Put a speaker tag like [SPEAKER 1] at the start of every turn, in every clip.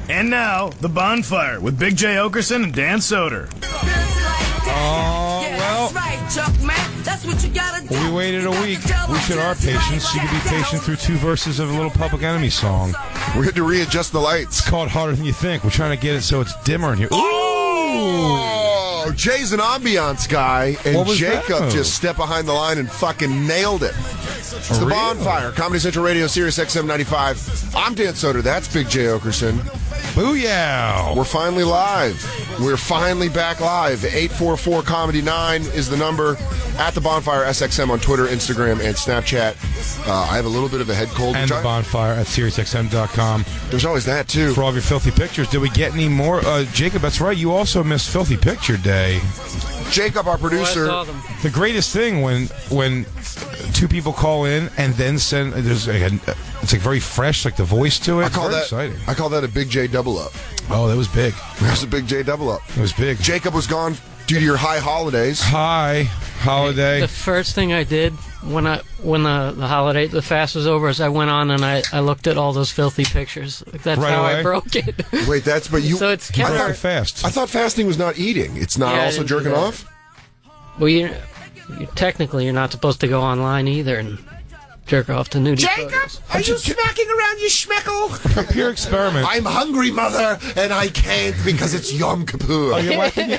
[SPEAKER 1] And now, The Bonfire with Big J. Oakerson and Dan Soder.
[SPEAKER 2] We waited a week. We showed our patience. You could be patient through 2 verses of a little Public Enemy song.
[SPEAKER 3] We had to readjust the lights.
[SPEAKER 2] It's called Harder Than You Think. We're trying to get it so it's dimmer in here.
[SPEAKER 3] Oh! Jay's an ambiance guy, and Jacob just stepped behind the line and fucking nailed it. It's The Bonfire, Comedy Central Radio, Sirius XM 95. I'm Dan Soder. That's Big J. Oakerson.
[SPEAKER 2] Booyah!
[SPEAKER 3] We're finally live. We're finally back live. 844-COMEDY-9 is the number. At The Bonfire SXM on Twitter, Instagram, and Snapchat. I have a little bit of a head cold.
[SPEAKER 2] And The Bonfire at SiriusXM.com.
[SPEAKER 3] There's always that, too.
[SPEAKER 2] For all of your filthy pictures. Did we get any more? Jacob, that's right. You also missed Filthy Picture Day.
[SPEAKER 3] Jacob, our producer.
[SPEAKER 2] The greatest thing when 2 people call in and then send, it's like very fresh, like the voice to it. Exciting.
[SPEAKER 3] I call that a Big J double up.
[SPEAKER 2] Oh, that was big.
[SPEAKER 3] That was a Big J double up.
[SPEAKER 2] It was big.
[SPEAKER 3] Jacob was gone due to your high holidays.
[SPEAKER 2] High holiday.
[SPEAKER 4] The first thing I did when the fast was over is I went on and I looked at all those filthy pictures. That's
[SPEAKER 2] right
[SPEAKER 4] how
[SPEAKER 2] away?
[SPEAKER 4] I broke it.
[SPEAKER 3] Wait, but you.
[SPEAKER 4] So it's
[SPEAKER 2] I thought fast.
[SPEAKER 3] I thought fasting was not eating. It's not also jerking off.
[SPEAKER 4] Well, technically you're not supposed to go online either and jerk off to nudie photos.
[SPEAKER 3] Are you smacking around your schmeckle?
[SPEAKER 2] A pure experiment.
[SPEAKER 3] I'm hungry, mother, and I can't because it's Yom Kippur.
[SPEAKER 2] Are you whacking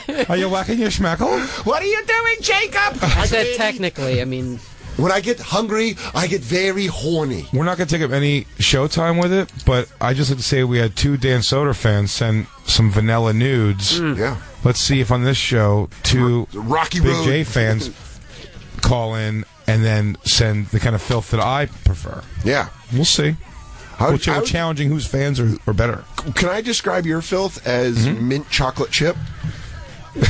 [SPEAKER 2] your schmeckle?
[SPEAKER 3] What are you doing, Jacob?
[SPEAKER 4] I said technically. I mean,
[SPEAKER 3] when I get hungry, I get very horny.
[SPEAKER 2] We're not going to take up any showtime with it, but I just like to say we had 2 Dan Soder fans send some vanilla nudes.
[SPEAKER 3] Yeah.
[SPEAKER 2] Let's see if on this show 2
[SPEAKER 3] Rocky
[SPEAKER 2] Big
[SPEAKER 3] Road
[SPEAKER 2] J fans call in and then send the kind of filth that I prefer.
[SPEAKER 3] Yeah.
[SPEAKER 2] We'll see. We're challenging whose fans are better.
[SPEAKER 3] Can I describe your filth as mint chocolate chip?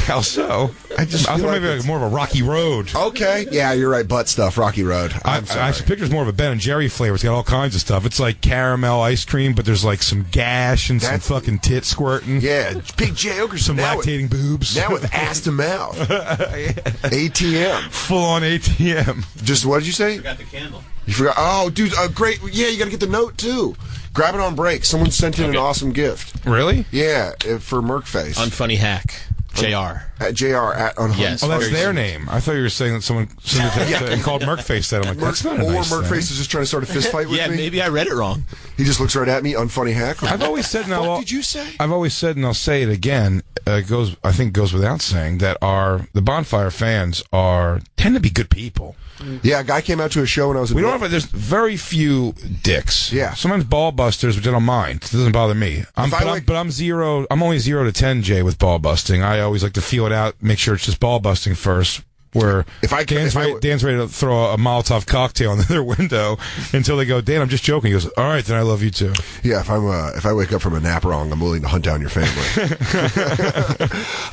[SPEAKER 2] How so? I thought maybe more of a Rocky Road.
[SPEAKER 3] Okay. Yeah, you're right. Butt stuff, Rocky Road. I
[SPEAKER 2] picture's more of a Ben & Jerry flavor. It's got all kinds of stuff. It's like caramel ice cream, but there's like some gash and some fucking tit squirting.
[SPEAKER 3] Yeah, Big J. Oakerson.
[SPEAKER 2] Some lactating boobs.
[SPEAKER 3] Now with ass to mouth. ATM.
[SPEAKER 2] Full-on ATM.
[SPEAKER 3] Just, what did you say?
[SPEAKER 5] I forgot the candle.
[SPEAKER 3] You forgot? Oh, dude, great. Yeah, you got to get the note, too. Grab it on break. Someone sent in an awesome gift.
[SPEAKER 2] Really?
[SPEAKER 3] Yeah, for Merkface.
[SPEAKER 5] Unfunny hack. JR.
[SPEAKER 3] At JR at Unfunny.
[SPEAKER 5] Yes.
[SPEAKER 2] Oh, that's their name. I thought you were saying that someone called Merkface that. I'm like, that's not a nice
[SPEAKER 3] Or Merkface
[SPEAKER 2] thing.
[SPEAKER 3] is just trying to start a fist fight with me.
[SPEAKER 5] Yeah, maybe I read it wrong.
[SPEAKER 3] He just looks right at me, unfunny hack.
[SPEAKER 2] I've always said,
[SPEAKER 3] what did you say?
[SPEAKER 2] I've always said, and I'll say it again. I think goes without saying that the Bonfire fans tend to be good people.
[SPEAKER 3] Yeah, a guy came out to a show when I was.
[SPEAKER 2] There's very few dicks.
[SPEAKER 3] Yeah.
[SPEAKER 2] Sometimes ball busters, which I don't mind. It doesn't bother me. I'm only 0 to 10, Jay, with ball busting. I always like to feel it out, make sure it's just ball busting first. Where Dan's ready to throw a Molotov cocktail in their window until they go, Dan, I'm just joking. He goes, all right, then I love you too.
[SPEAKER 3] Yeah, if I wake up from a nap wrong, I'm willing to hunt down your family.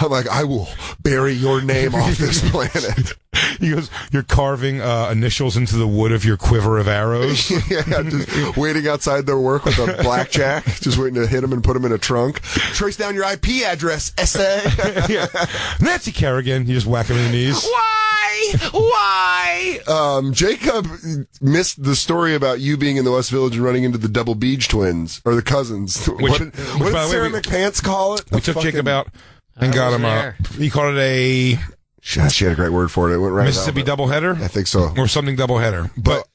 [SPEAKER 3] I'm like, I will bury your name off this planet.
[SPEAKER 2] He goes, you're carving initials into the wood of your quiver of arrows.
[SPEAKER 3] Yeah, just waiting outside their work with a blackjack, just waiting to hit them and put them in a trunk. Trace down your IP address, essay.
[SPEAKER 2] Yeah. Nancy Kerrigan, you just whack him in the knees.
[SPEAKER 3] Why? Jacob missed the story about you being in the West Village and running into the Double Beach twins, or the cousins. What did Sarah McPants call it?
[SPEAKER 2] We took Jacob out and got him he called it a...
[SPEAKER 3] She had a great word for it. It went right
[SPEAKER 2] Mississippi doubleheader?
[SPEAKER 3] I think so.
[SPEAKER 2] Or something doubleheader. But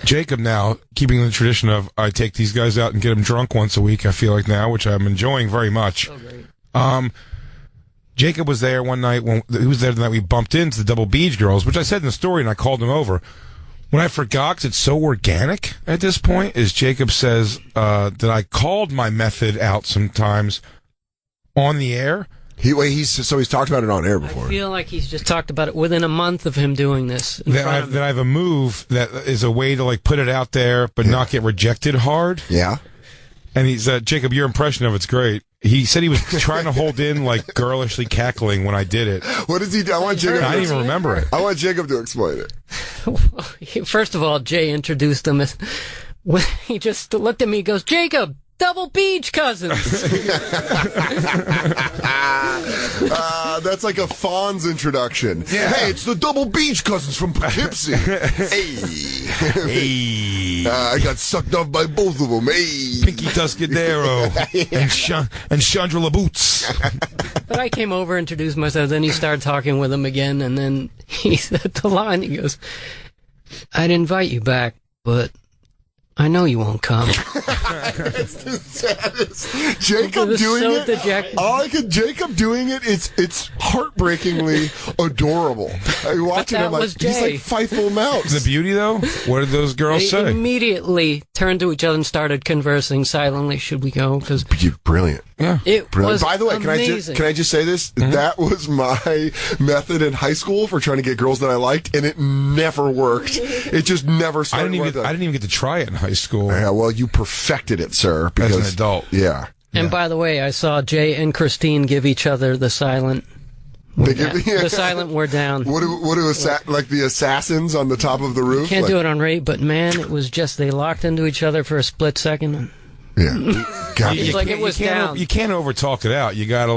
[SPEAKER 2] Jacob now, keeping the tradition of I take these guys out and get them drunk once a week, I feel like now, which I'm enjoying very much.
[SPEAKER 4] so great.
[SPEAKER 2] Jacob was there one night. He was there the night we bumped into the Double Beach girls, which I said in the story, and I called him over. When I forgot, 'cause it's so organic at this point, is Jacob says that I called my method out sometimes on the air.
[SPEAKER 3] He's talked about it on air before.
[SPEAKER 4] I feel like he's just talked about it within a month of him doing this.
[SPEAKER 2] That I have a move that is a way to like put it out there, but not get rejected hard.
[SPEAKER 3] Yeah.
[SPEAKER 2] And he said, Jacob, your impression of it's great. He said he was trying to hold in, like, girlishly cackling when I did it.
[SPEAKER 3] What does he do? I
[SPEAKER 2] didn't even remember it.
[SPEAKER 3] I want Jacob to explain it.
[SPEAKER 4] First of all, Jay introduced him as... He just looked at me and goes, Jacob, double beach cousins.
[SPEAKER 3] That's like a Fawn's introduction. Yeah. Hey, it's the double beach cousins from Poughkeepsie. Hey. I got sucked off by both of them. Hey.
[SPEAKER 2] Pinky Tuscadero and Chandra LaBoots.
[SPEAKER 4] But I came over, introduced myself, then he started talking with him again, and then he said the line, he goes, I'd invite you back, but I know you won't come.
[SPEAKER 3] That's the saddest. Jacob doing so it. Jacob doing it. It's heartbreakingly adorable. I watch him like he's like Fightful Mouse.
[SPEAKER 2] The beauty, though. What did those girls say?
[SPEAKER 4] They immediately turned to each other and started conversing silently. Should we go? Because
[SPEAKER 3] brilliant.
[SPEAKER 4] Yeah, it was.
[SPEAKER 3] By the way,
[SPEAKER 4] amazing.
[SPEAKER 3] can I just say this? Mm-hmm. That was my method in high school for trying to get girls that I liked, and it never worked. It just never started.
[SPEAKER 2] I didn't even get to try it in high school.
[SPEAKER 3] Yeah, well, you perfected it, sir. Because,
[SPEAKER 2] as an adult.
[SPEAKER 3] Yeah.
[SPEAKER 4] And by the way, I saw Jay and Christine give each other the silent. The silent we're down.
[SPEAKER 3] What do like the assassins on the top of the roof?
[SPEAKER 4] Can't do it on radio, but man, it was just they locked into each other for a split second. And
[SPEAKER 3] yeah, God,
[SPEAKER 4] it was down.
[SPEAKER 2] You can't overtalk it out. You gotta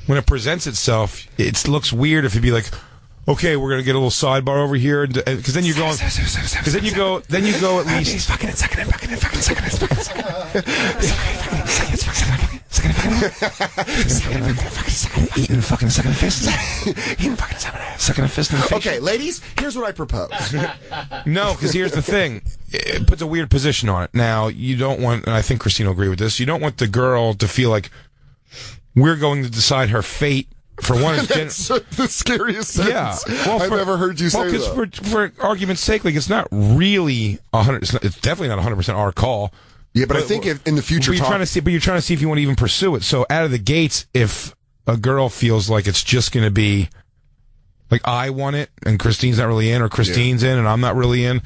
[SPEAKER 2] when it presents itself, it looks weird if you be like, okay, we're gonna get a little sidebar over here, because then you're going, because then you go at least.
[SPEAKER 3] Okay, ladies, here's what I propose.
[SPEAKER 2] No, because here's the thing. It puts a weird position on it. Now, you don't want, and I think Christine will agree with this, you don't want the girl to feel like we're going to decide her fate. For one,
[SPEAKER 3] that's the scariest sentence I've ever heard you say.
[SPEAKER 2] Because for argument's sake, it's not really 100. It's definitely not 100% our call.
[SPEAKER 3] Yeah, but I think if in the future,
[SPEAKER 2] you're trying to see if you want to even pursue it. So out of the gates, if a girl feels like it's just going to be like I want it and Christine's not really in, or Christine's in and I'm not really in,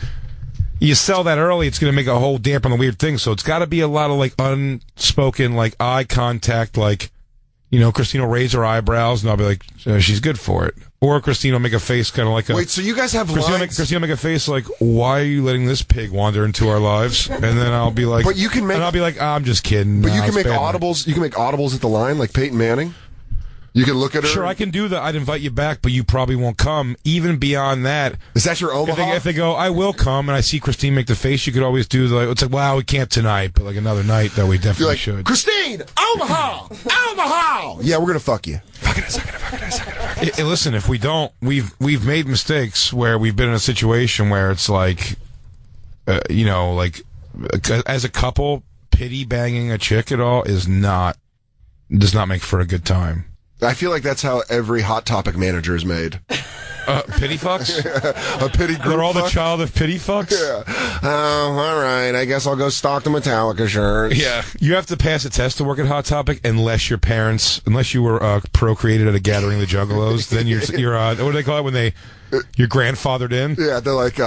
[SPEAKER 2] you sell that early, it's going to make a whole damp on the weird thing. So it's got to be a lot of unspoken eye contact, Christine will raise her eyebrows, and I'll be like, she's good for it. Or Christine will make a face kind of like a...
[SPEAKER 3] Wait, so you guys have lines...
[SPEAKER 2] Christine will make a face like, why are you letting this pig wander into our lives? And then I'll be like...
[SPEAKER 3] But you can make...
[SPEAKER 2] And I'll be like, I'm just kidding.
[SPEAKER 3] But you can make audibles. You can make audibles at the line, like Peyton Manning? You can look at her...
[SPEAKER 2] Sure, I can do that. I'd invite you back, but you probably won't come. Even beyond that...
[SPEAKER 3] Is that your Omaha?
[SPEAKER 2] If they go, I will come, and I see Christine make the face, you could always do it's like, wow, we can't tonight, but another night, though, we definitely should.
[SPEAKER 3] Christine! Omaha! Omaha! Yeah, we're going to fuck you.
[SPEAKER 2] Fuck it. Listen, if we don't, we've made mistakes where we've been in a situation where it's like, as a couple, pity banging a chick at all does not make for a good time.
[SPEAKER 3] I feel like that's how every Hot Topic manager is made.
[SPEAKER 2] Pity fucks?
[SPEAKER 3] A pity group.
[SPEAKER 2] They're all the child of pity fucks?
[SPEAKER 3] Yeah. Oh, all right. I guess I'll go stock the Metallica shirts.
[SPEAKER 2] Yeah. You have to pass a test to work at Hot Topic unless you were procreated at a gathering of the Juggalos. Then you're what do they call it when you're grandfathered in?
[SPEAKER 3] Yeah, they're like,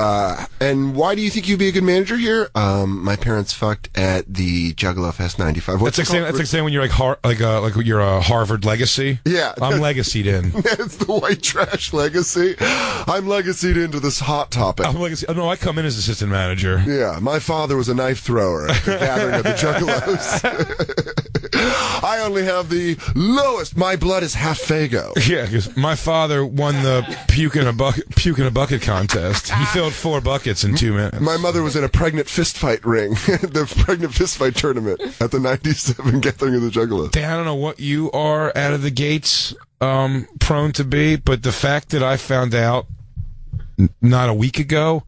[SPEAKER 3] and why do you think you'd be a good manager here? My parents fucked at the Juggalo Fest 95.
[SPEAKER 2] That's like saying when you're like you're a Harvard legacy.
[SPEAKER 3] Yeah.
[SPEAKER 2] I'm legacied in.
[SPEAKER 3] That's the white trash legacy. I'm legacied into this Hot Topic.
[SPEAKER 2] I'm legacy. Oh, no, I come in as assistant manager.
[SPEAKER 3] Yeah, my father was a knife thrower at the gathering of the Juggalos. I only have the lowest. My blood is half Fago.
[SPEAKER 2] Yeah, because my father won the puke in a bucket contest. He filled 4 buckets in 2 minutes.
[SPEAKER 3] My mother was in a pregnant fistfight ring, the pregnant fistfight tournament at the 97 gathering of the Juggalos.
[SPEAKER 2] Dan, I don't know what you are out of the gates prone to be, but the fact that I found out not a week ago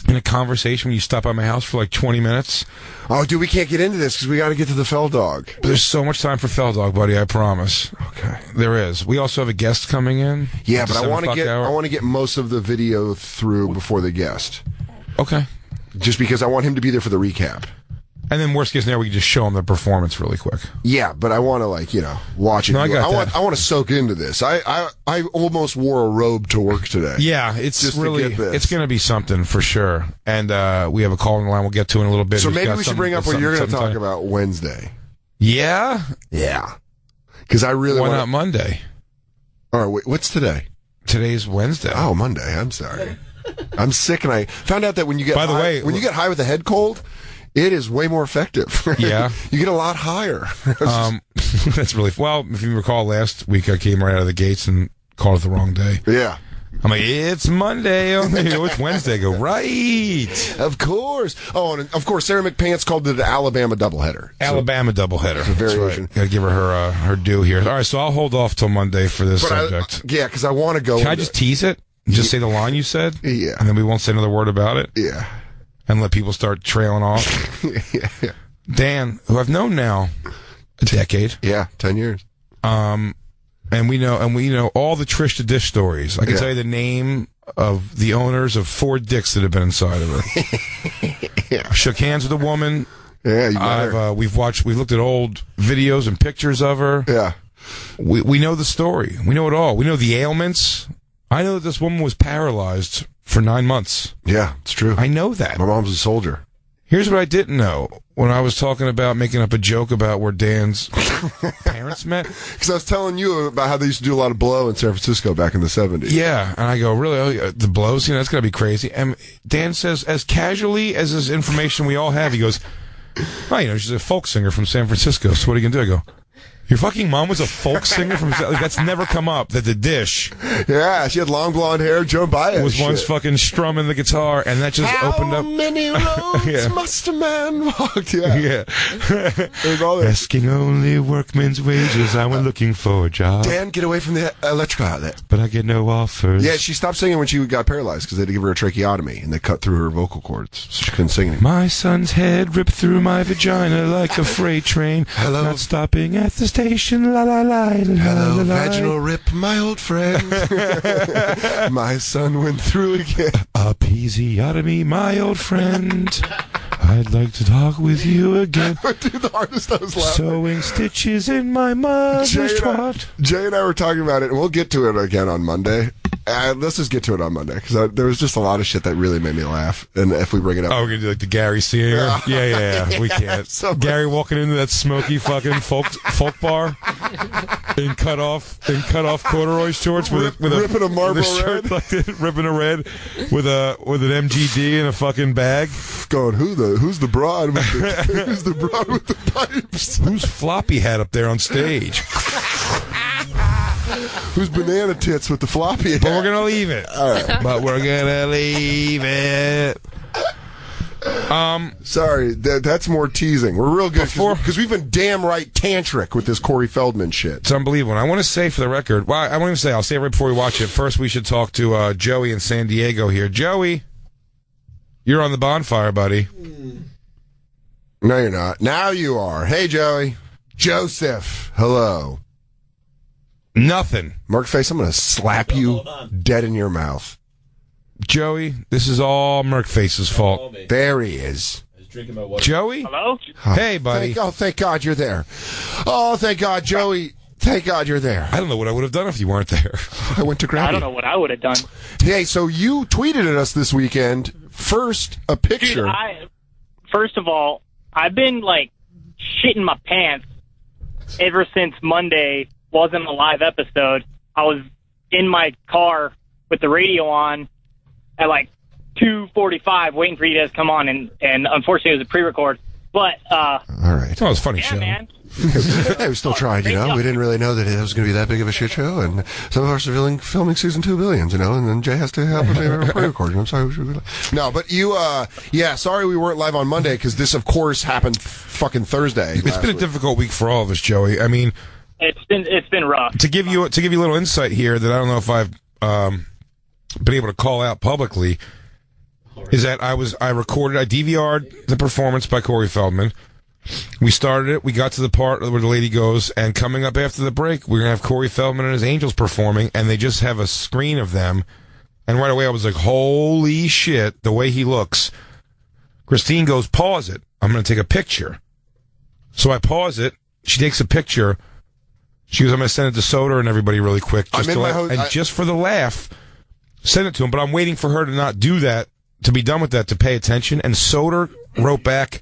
[SPEAKER 2] in a conversation when you stop by my house for 20 minutes.
[SPEAKER 3] Oh, dude, we can't get into this because we got to get to the Fell Dog.
[SPEAKER 2] There's so much time for Fell Dog, buddy. I promise.
[SPEAKER 3] Okay,
[SPEAKER 2] there is. We also have a guest coming in.
[SPEAKER 3] Yeah, but I want to get most of the video through before the guest.
[SPEAKER 2] Okay.
[SPEAKER 3] Just because I want him to be there for the recap.
[SPEAKER 2] And then worst case scenario, we can just show him the performance really quick.
[SPEAKER 3] Yeah, but I want to watch it.
[SPEAKER 2] No,
[SPEAKER 3] I want to soak into this. I almost wore a robe to work today.
[SPEAKER 2] Yeah, it's just it's going to be something for sure. And we have a call on the line we'll get to in a little bit.
[SPEAKER 3] So maybe we should bring up what you're going to talk about Wednesday.
[SPEAKER 2] Yeah?
[SPEAKER 3] Yeah. Because I really
[SPEAKER 2] Why not Monday?
[SPEAKER 3] All right, wait, what's today?
[SPEAKER 2] Today's Wednesday.
[SPEAKER 3] Oh, Monday. I'm sorry. I'm sick, and I found out that when you get
[SPEAKER 2] By the way,
[SPEAKER 3] when you get high with a head cold, It is way more effective.
[SPEAKER 2] Yeah.
[SPEAKER 3] You get a lot higher.
[SPEAKER 2] That's really... Well, if you recall, last week I came right out of the gates and called it the wrong day.
[SPEAKER 3] Yeah.
[SPEAKER 2] I'm like, it's Monday. It's Wednesday. I go, right.
[SPEAKER 3] Of course. Oh, and of course, Sarah McPants called it an Alabama doubleheader.
[SPEAKER 2] Alabama doubleheader.
[SPEAKER 3] It's a variation.
[SPEAKER 2] Right. Gotta give her her due here. All right, so I'll hold off till Monday for this subject.
[SPEAKER 3] Yeah, because I want to go...
[SPEAKER 2] Can I just tease it? Just say the line you said?
[SPEAKER 3] Yeah.
[SPEAKER 2] And then we won't say another word about it?
[SPEAKER 3] Yeah.
[SPEAKER 2] And let people start trailing off?
[SPEAKER 3] Yeah.
[SPEAKER 2] Dan, who I've known now a decade.
[SPEAKER 3] Yeah, 10 years.
[SPEAKER 2] And we know all the Trish the Dish stories. I can tell you the name of the owners of 4 dicks that have been inside of her.
[SPEAKER 3] Yeah.
[SPEAKER 2] Shook hands with a woman.
[SPEAKER 3] Yeah, you better.
[SPEAKER 2] We've looked at old videos and pictures of her.
[SPEAKER 3] Yeah.
[SPEAKER 2] We know the story. We know it all. We know the ailments. I know that this woman was paralyzed for 9 months.
[SPEAKER 3] Yeah, it's true.
[SPEAKER 2] I know that.
[SPEAKER 3] My mom's a soldier.
[SPEAKER 2] Here's what I didn't know when I was talking about making up a joke about where Dan's parents met.
[SPEAKER 3] Because I was telling you about how they used to do a lot of blow in San Francisco back in the 70s.
[SPEAKER 2] Yeah, and I go, really? The blows? That's got to be crazy. And Dan says, as casually as this information we all have, he goes, oh, she's a folk singer from San Francisco, so what are you going to do? I go, your fucking mom was a folk singer from... That's never come up, that the Dish...
[SPEAKER 3] Yeah, she had long blonde hair, Joan Baez
[SPEAKER 2] was once fucking strumming the guitar, and that just opened up...
[SPEAKER 3] How many roads must a man walk? Yeah.
[SPEAKER 2] Yeah.
[SPEAKER 3] It was all there.
[SPEAKER 2] Asking only workmen's wages, I went looking for a job.
[SPEAKER 3] Dan, get away from the electrical outlet.
[SPEAKER 2] But I get no offers.
[SPEAKER 3] Yeah, she stopped singing when she got paralyzed because they had to give her a tracheotomy, and they cut through her vocal cords, so she couldn't sing anymore.
[SPEAKER 2] My son's head ripped through my vagina like a freight train.
[SPEAKER 3] Hello.
[SPEAKER 2] Not stopping at the station, la la la, la
[SPEAKER 3] Hello,
[SPEAKER 2] la la.
[SPEAKER 3] vaginal rip, my old friend. My son went through again.
[SPEAKER 2] A episiotomy, my old friend. I'd like to talk with you again.
[SPEAKER 3] Dude, the hardest I was laughing.
[SPEAKER 2] Sewing stitches in my mother's twat.
[SPEAKER 3] Jay and I were talking about it, and we'll get to it again on Monday. Let's just get to it on Monday, because there was just a lot of shit that really made me laugh. And if we bring it up...
[SPEAKER 2] Oh, we're going to do like the Gary Singer? Yeah. We can't.
[SPEAKER 3] So
[SPEAKER 2] Gary walking into that smoky fucking folk bar in cut off corduroy shorts
[SPEAKER 3] ripping a Marlboro
[SPEAKER 2] shirt
[SPEAKER 3] Red.
[SPEAKER 2] Like this, ripping a red with an MGD in a fucking bag.
[SPEAKER 3] Going, who's the broad with the, who's the broad with the pipes?
[SPEAKER 2] Who's floppy hat up there on stage?
[SPEAKER 3] Who's banana tits with the floppy hat?
[SPEAKER 2] But we're going to leave it.
[SPEAKER 3] All right.
[SPEAKER 2] But we're going to leave it.
[SPEAKER 3] Sorry, that's more teasing. We're real good because we've been damn right tantric with this Corey Feldman shit.
[SPEAKER 2] It's unbelievable. And I want to say for the record, well, I won't even say, I'll say it right before we watch it. First, we should talk to Joey in San Diego here. Joey, you're on the bonfire, buddy.
[SPEAKER 3] No, you're not. Now you are. Hey, Joey. Joseph. Hello.
[SPEAKER 2] Nothing.
[SPEAKER 3] Mark Face, I'm going to slap you dead in your mouth.
[SPEAKER 2] Joey, this is all Merkface's fault.
[SPEAKER 3] There he is.
[SPEAKER 2] Joey?
[SPEAKER 6] Hello?
[SPEAKER 2] Hey, buddy.
[SPEAKER 3] Thank God you're there. Oh, thank God, Joey. Thank God you're there.
[SPEAKER 2] I don't know what I would have done if you weren't there.
[SPEAKER 3] I went to grab you.
[SPEAKER 6] I don't know what I would have done.
[SPEAKER 3] Hey, so you tweeted at us this weekend. First, a picture.
[SPEAKER 6] Dude, first of all, I've been, shitting my pants ever since Monday wasn't a live episode. I was in my car with the radio on at 2:45 waiting for you guys to come on, and unfortunately it was a pre-record. But
[SPEAKER 3] all right.
[SPEAKER 2] Oh, it was a funny
[SPEAKER 6] yeah,
[SPEAKER 2] show.
[SPEAKER 6] man.
[SPEAKER 3] Hey, we still tried, We didn't really know that it was going to be that big of a shit show, and some of us are filming season 2 Billions, and then Jay has to have a pre-recording. I'm sorry. No, but you, sorry we weren't live on Monday, because this, of course, happened fucking Thursday.
[SPEAKER 2] It's been a difficult week for all of us, Joey. I mean,
[SPEAKER 6] it's been rough.
[SPEAKER 2] To give you a little insight here that I don't know if I've been able to call out publicly, is that I DVR'd the performance by Corey Feldman. We started it. We got to the part where the lady goes, and coming up after the break, we're going to have Corey Feldman and his Angels performing, and they just have a screen of them. And right away, I was like, holy shit, the way he looks. Christine goes, pause it. I'm going to take a picture. So I pause it. She takes a picture. She goes, I'm going to send it to Soder and everybody really quick. Just for the laugh, send it to him. But I'm waiting for her to not do that, to be done with that, to pay attention. And Soder wrote back,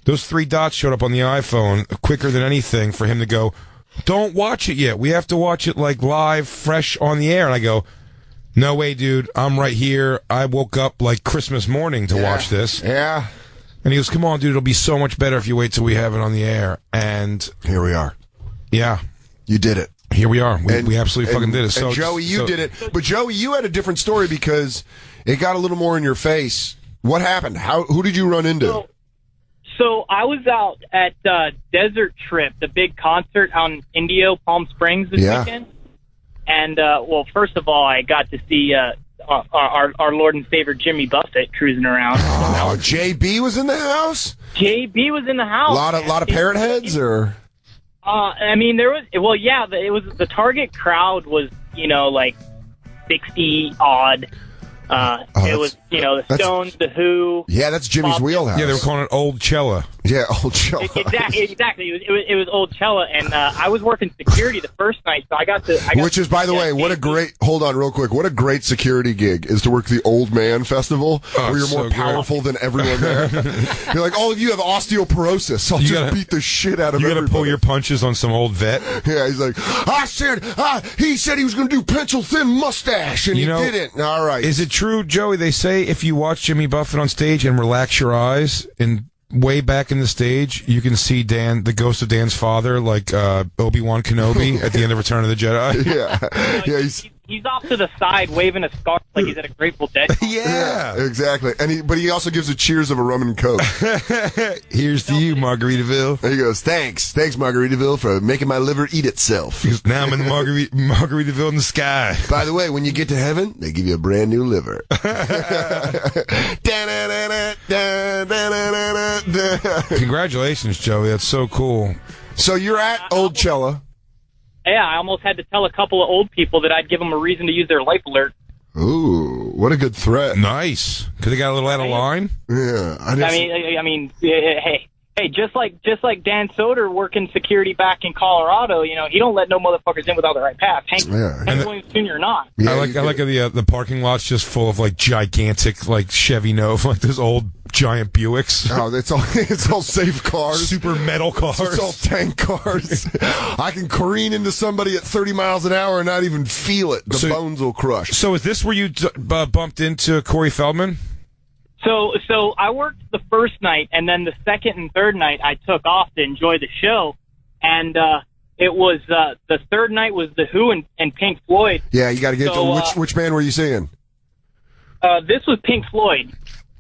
[SPEAKER 2] those 3 dots showed up on the iPhone quicker than anything for him to go, don't watch it yet. We have to watch it live, fresh on the air. And I go, no way, dude. I'm right here. I woke up Christmas morning to watch this.
[SPEAKER 3] Yeah.
[SPEAKER 2] And he goes, come on, dude, it'll be so much better if you wait till we have it on the air. And
[SPEAKER 3] here we are.
[SPEAKER 2] Yeah.
[SPEAKER 3] You did it.
[SPEAKER 2] Here we are. We absolutely fucking did it. So,
[SPEAKER 3] and Joey, you did it. But Joey, you had a different story because it got a little more in your face. What happened? Who did you run into?
[SPEAKER 6] So I was out at Desert Trip, the big concert out in Indio, Palm Springs this weekend. And, well, first of all, I got to see our Lord and Savior Jimmy Buffett cruising around.
[SPEAKER 3] Oh, JB was in the house?
[SPEAKER 6] JB was in the house.
[SPEAKER 3] A lot of parrot heads, or?
[SPEAKER 6] I mean, there was, well, yeah, it was, the target crowd was, like 60 odd. It was, the Stones, the Who.
[SPEAKER 3] Yeah, that's Jimmy's wheelhouse.
[SPEAKER 2] Yeah, they were calling it Old Cella.
[SPEAKER 3] Yeah, Old Cella.
[SPEAKER 6] Exactly. It was Old Cella, and I was working security the first night, so I got to.
[SPEAKER 3] Which is, by the way, hold on real quick. What a great security gig is to work the Old Man Festival, where you're more powerful than everyone there. You're like, all of you have osteoporosis. I'll just beat the shit out of everybody.
[SPEAKER 2] You got to pull your punches on some old vet.
[SPEAKER 3] Yeah, he's like, he said he was going to do pencil thin mustache, and he didn't. All right.
[SPEAKER 2] Is it true, Joey? They say if you watch Jimmy Buffett on stage and relax your eyes and way back in the stage, you can see Dan, the ghost of Dan's father, like Obi-Wan Kenobi at the end of Return of the Jedi.
[SPEAKER 3] Yeah,
[SPEAKER 6] he's off to the side waving a scarf like he's at a Grateful Dead.
[SPEAKER 3] Yeah, exactly. But he also gives a cheers of a rum and coke.
[SPEAKER 2] Here's to you, Margaritaville.
[SPEAKER 3] There he goes. Thanks, Margaritaville, for making my liver eat itself.
[SPEAKER 2] He goes, now I'm in the Margaritaville in the sky.
[SPEAKER 3] By the way, when you get to heaven, they give you a brand new liver.
[SPEAKER 2] Congratulations, Joey. That's so cool.
[SPEAKER 3] So you're at Old Cella.
[SPEAKER 6] Yeah, I almost had to tell a couple of old people that I'd give them a reason to use their life alert.
[SPEAKER 3] Ooh, what a good threat!
[SPEAKER 2] Nice, because they got a little out of line.
[SPEAKER 3] Yeah,
[SPEAKER 6] I mean, hey, just like Dan Soder working security back in Colorado, he don't let no motherfuckers in without the right pass. Hank Williams Jr. or not.
[SPEAKER 2] Yeah, I like the parking lot's just full of like gigantic like Chevy Nova, like those old giant Buicks.
[SPEAKER 3] Oh, it's all safe cars,
[SPEAKER 2] super metal cars.
[SPEAKER 3] It's all tank cars. I can careen into somebody at 30 miles an hour and not even feel it. The bones will crush.
[SPEAKER 2] So is this where you bumped into Corey Feldman?
[SPEAKER 6] So I worked the first night, and then the second and third night I took off to enjoy the show, and it was the third night was the Who and Pink Floyd.
[SPEAKER 3] Yeah, you got to get to which band were you seeing?
[SPEAKER 6] This was Pink Floyd.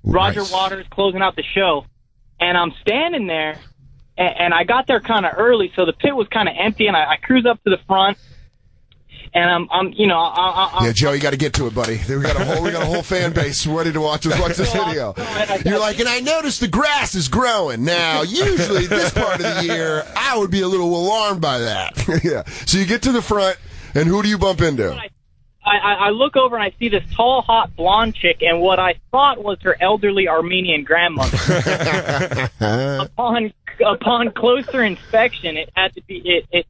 [SPEAKER 6] Roger
[SPEAKER 3] Nice.
[SPEAKER 6] Waters closing out the show, and I'm standing there, and I got there kind of early, so the pit was kind of empty, and I cruise up to the front. And I'm
[SPEAKER 3] yeah, Joe, you got to get to it, buddy. We got a whole fan base ready to watch this video. You're like, and I noticed the grass is growing. Now, usually this part of the year, I would be a little alarmed by that. Yeah. So you get to the front, and who do you bump into?
[SPEAKER 6] I look over and I see this tall, hot blonde chick, and what I thought was her elderly Armenian grandmother. Upon closer inspection, it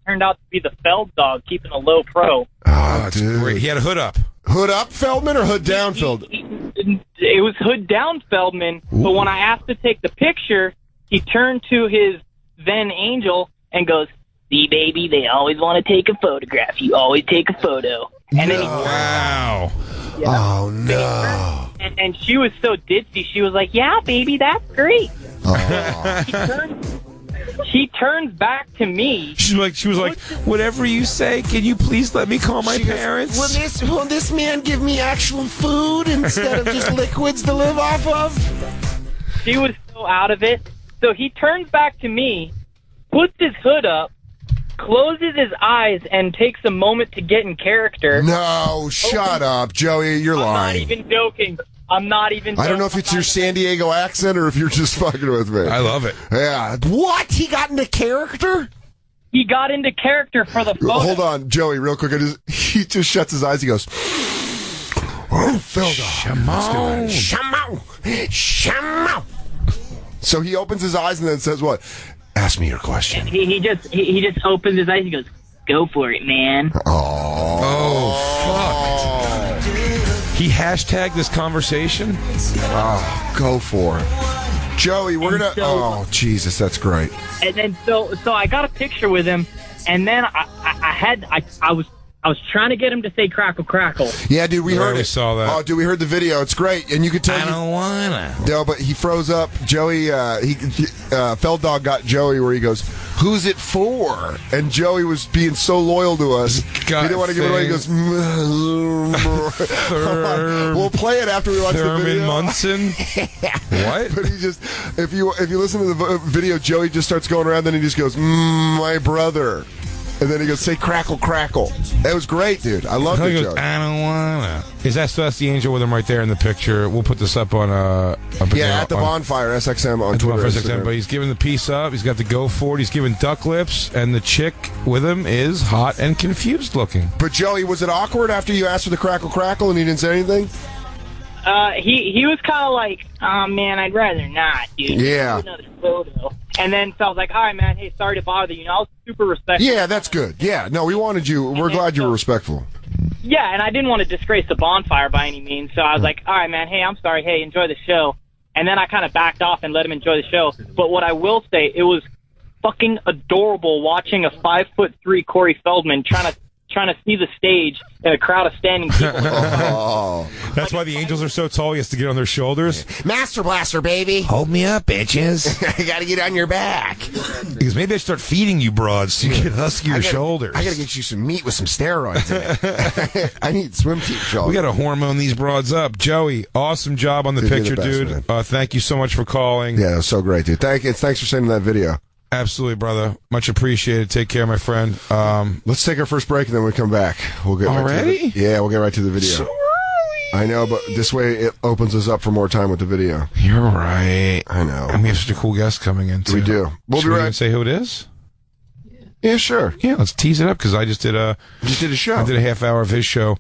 [SPEAKER 6] turned out to be the Feld dog keeping a low pro.
[SPEAKER 3] Oh,
[SPEAKER 2] that's great. He had a hood up.
[SPEAKER 3] Hood up Feldman or hood down Feldman?
[SPEAKER 6] It was hood down Feldman, but when I asked to take the picture, he turned to his then angel and goes, "See, baby, they always want to take a photograph. You always take a photo." And then
[SPEAKER 2] wow.
[SPEAKER 3] Oh, no.
[SPEAKER 6] And she was so ditzy. She was like, "Yeah, baby, that's great." She turns back to me.
[SPEAKER 2] She was like, "Whatever you say, can you please let me call my parents?"
[SPEAKER 3] Will this man give me actual food instead of just liquids to live off of?
[SPEAKER 6] She was so out of it. So he turns back to me, puts his hood up, closes his eyes, and takes a moment to get in character.
[SPEAKER 3] No, shut up, Joey. You're lying.
[SPEAKER 6] I'm not even joking.
[SPEAKER 3] I don't know if it's your San Diego accent or if you're just fucking with me.
[SPEAKER 2] I love it.
[SPEAKER 3] Yeah. What? He got into character?
[SPEAKER 6] He got into character for the photo.
[SPEAKER 3] Hold on, Joey, real quick. He just shuts his eyes. He goes, "Oh, Felda. Shamo. So he opens his eyes and then says what? Ask me your question.
[SPEAKER 6] He just opens his eyes and goes, "Go for it, man."
[SPEAKER 2] Oh, fuck. He hashtagged this conversation?
[SPEAKER 3] Oh, go for it. Joey, we're going to... Oh, Jesus, that's great.
[SPEAKER 6] And then so I got a picture with him, and then I I was trying to get him to say crackle, crackle.
[SPEAKER 3] Yeah, dude, we heard
[SPEAKER 2] I
[SPEAKER 3] it.
[SPEAKER 2] Saw that.
[SPEAKER 3] Oh, dude, we heard the video. It's great, and you could tell.
[SPEAKER 2] I don't wanna.
[SPEAKER 3] No, but he froze up. Joey, Felddog got Joey where he goes, "Who's it for?" And Joey was being so loyal to us. He didn't want to give it away. He goes, "We'll play it after we watch the video."
[SPEAKER 2] Thurman Munson. What?
[SPEAKER 3] But he just, if you listen to the video, Joey just starts going around. Then he just goes, "My brother." And then he goes, say crackle, crackle. That was great, dude. I love it, Joey.
[SPEAKER 2] I don't wanna. That's the angel with him right there in the picture. We'll put this up on
[SPEAKER 3] at the Bonfire SXM on Twitter.
[SPEAKER 2] SXM, but he's giving the piece up. He's got the go for it. He's giving duck lips, and the chick with him is hot and confused looking.
[SPEAKER 3] But Joey, was it awkward after you asked for the crackle, crackle, and he didn't say anything?
[SPEAKER 6] He was kind of like, oh, man, I'd rather not, dude.
[SPEAKER 3] Yeah.
[SPEAKER 6] Another photo. And then so I was like, all right, man, hey, sorry to bother you. I was super respectful.
[SPEAKER 3] Yeah, that's good. Yeah, no, we wanted you. We're glad you were respectful.
[SPEAKER 6] Yeah, and I didn't want to disgrace the Bonfire by any means. So I was like, all right, man, hey, I'm sorry. Hey, enjoy the show. And then I kind of backed off and let him enjoy the show. But what I will say, it was fucking adorable watching a 5'3" Corey Feldman trying to see the stage in a crowd of standing people.
[SPEAKER 2] That's why the angels are so tall. He has to get on their shoulders.
[SPEAKER 3] Master Blaster, baby.
[SPEAKER 2] Hold me up, bitches.
[SPEAKER 3] I got to get on your back.
[SPEAKER 2] Because maybe I start feeding you broads so you get huskier shoulders.
[SPEAKER 3] I got to get you some meat with some steroids in it. I need swim team shoulders.
[SPEAKER 2] We got to hormone these broads up. Joey, awesome job on the picture, dude. Thank you so much for calling.
[SPEAKER 3] Yeah, it was so great, dude. Thanks for sending that video.
[SPEAKER 2] Absolutely, brother. Much appreciated. Take care, my friend.
[SPEAKER 3] Let's take our first break, and then when we come back, we'll get
[SPEAKER 2] already.
[SPEAKER 3] We'll get right to the video.
[SPEAKER 2] So early.
[SPEAKER 3] I know, but this way it opens us up for more time with the video.
[SPEAKER 2] You're right.
[SPEAKER 3] I know.
[SPEAKER 2] And we have such a cool guest coming in, too.
[SPEAKER 3] We do. We'll be right.
[SPEAKER 2] Should we say who it is?
[SPEAKER 3] Yeah, sure.
[SPEAKER 2] Yeah, let's tease it up, because I just did a
[SPEAKER 3] show.
[SPEAKER 2] I did a half hour of his show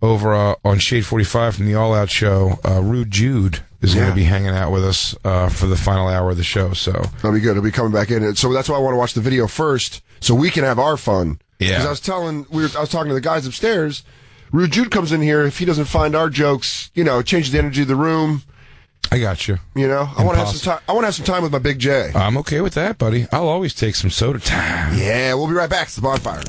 [SPEAKER 2] over on Shade 45 from the All Out show. Rude Jude is going to be hanging out with us for the final hour of the show. So
[SPEAKER 3] that'll be good. He'll be coming back in. So that's why I want to watch the video first, so we can have our fun.
[SPEAKER 2] Yeah.
[SPEAKER 3] Because I was talking to the guys upstairs. Rude Jude comes in here. If he doesn't find our jokes, it changes the energy of the room.
[SPEAKER 2] I got you.
[SPEAKER 3] I want to have some time. I want to have some time with my Big J.
[SPEAKER 2] I'm okay with that, buddy. I'll always take some soda time.
[SPEAKER 3] Yeah, we'll be right back. It's the Bonfire.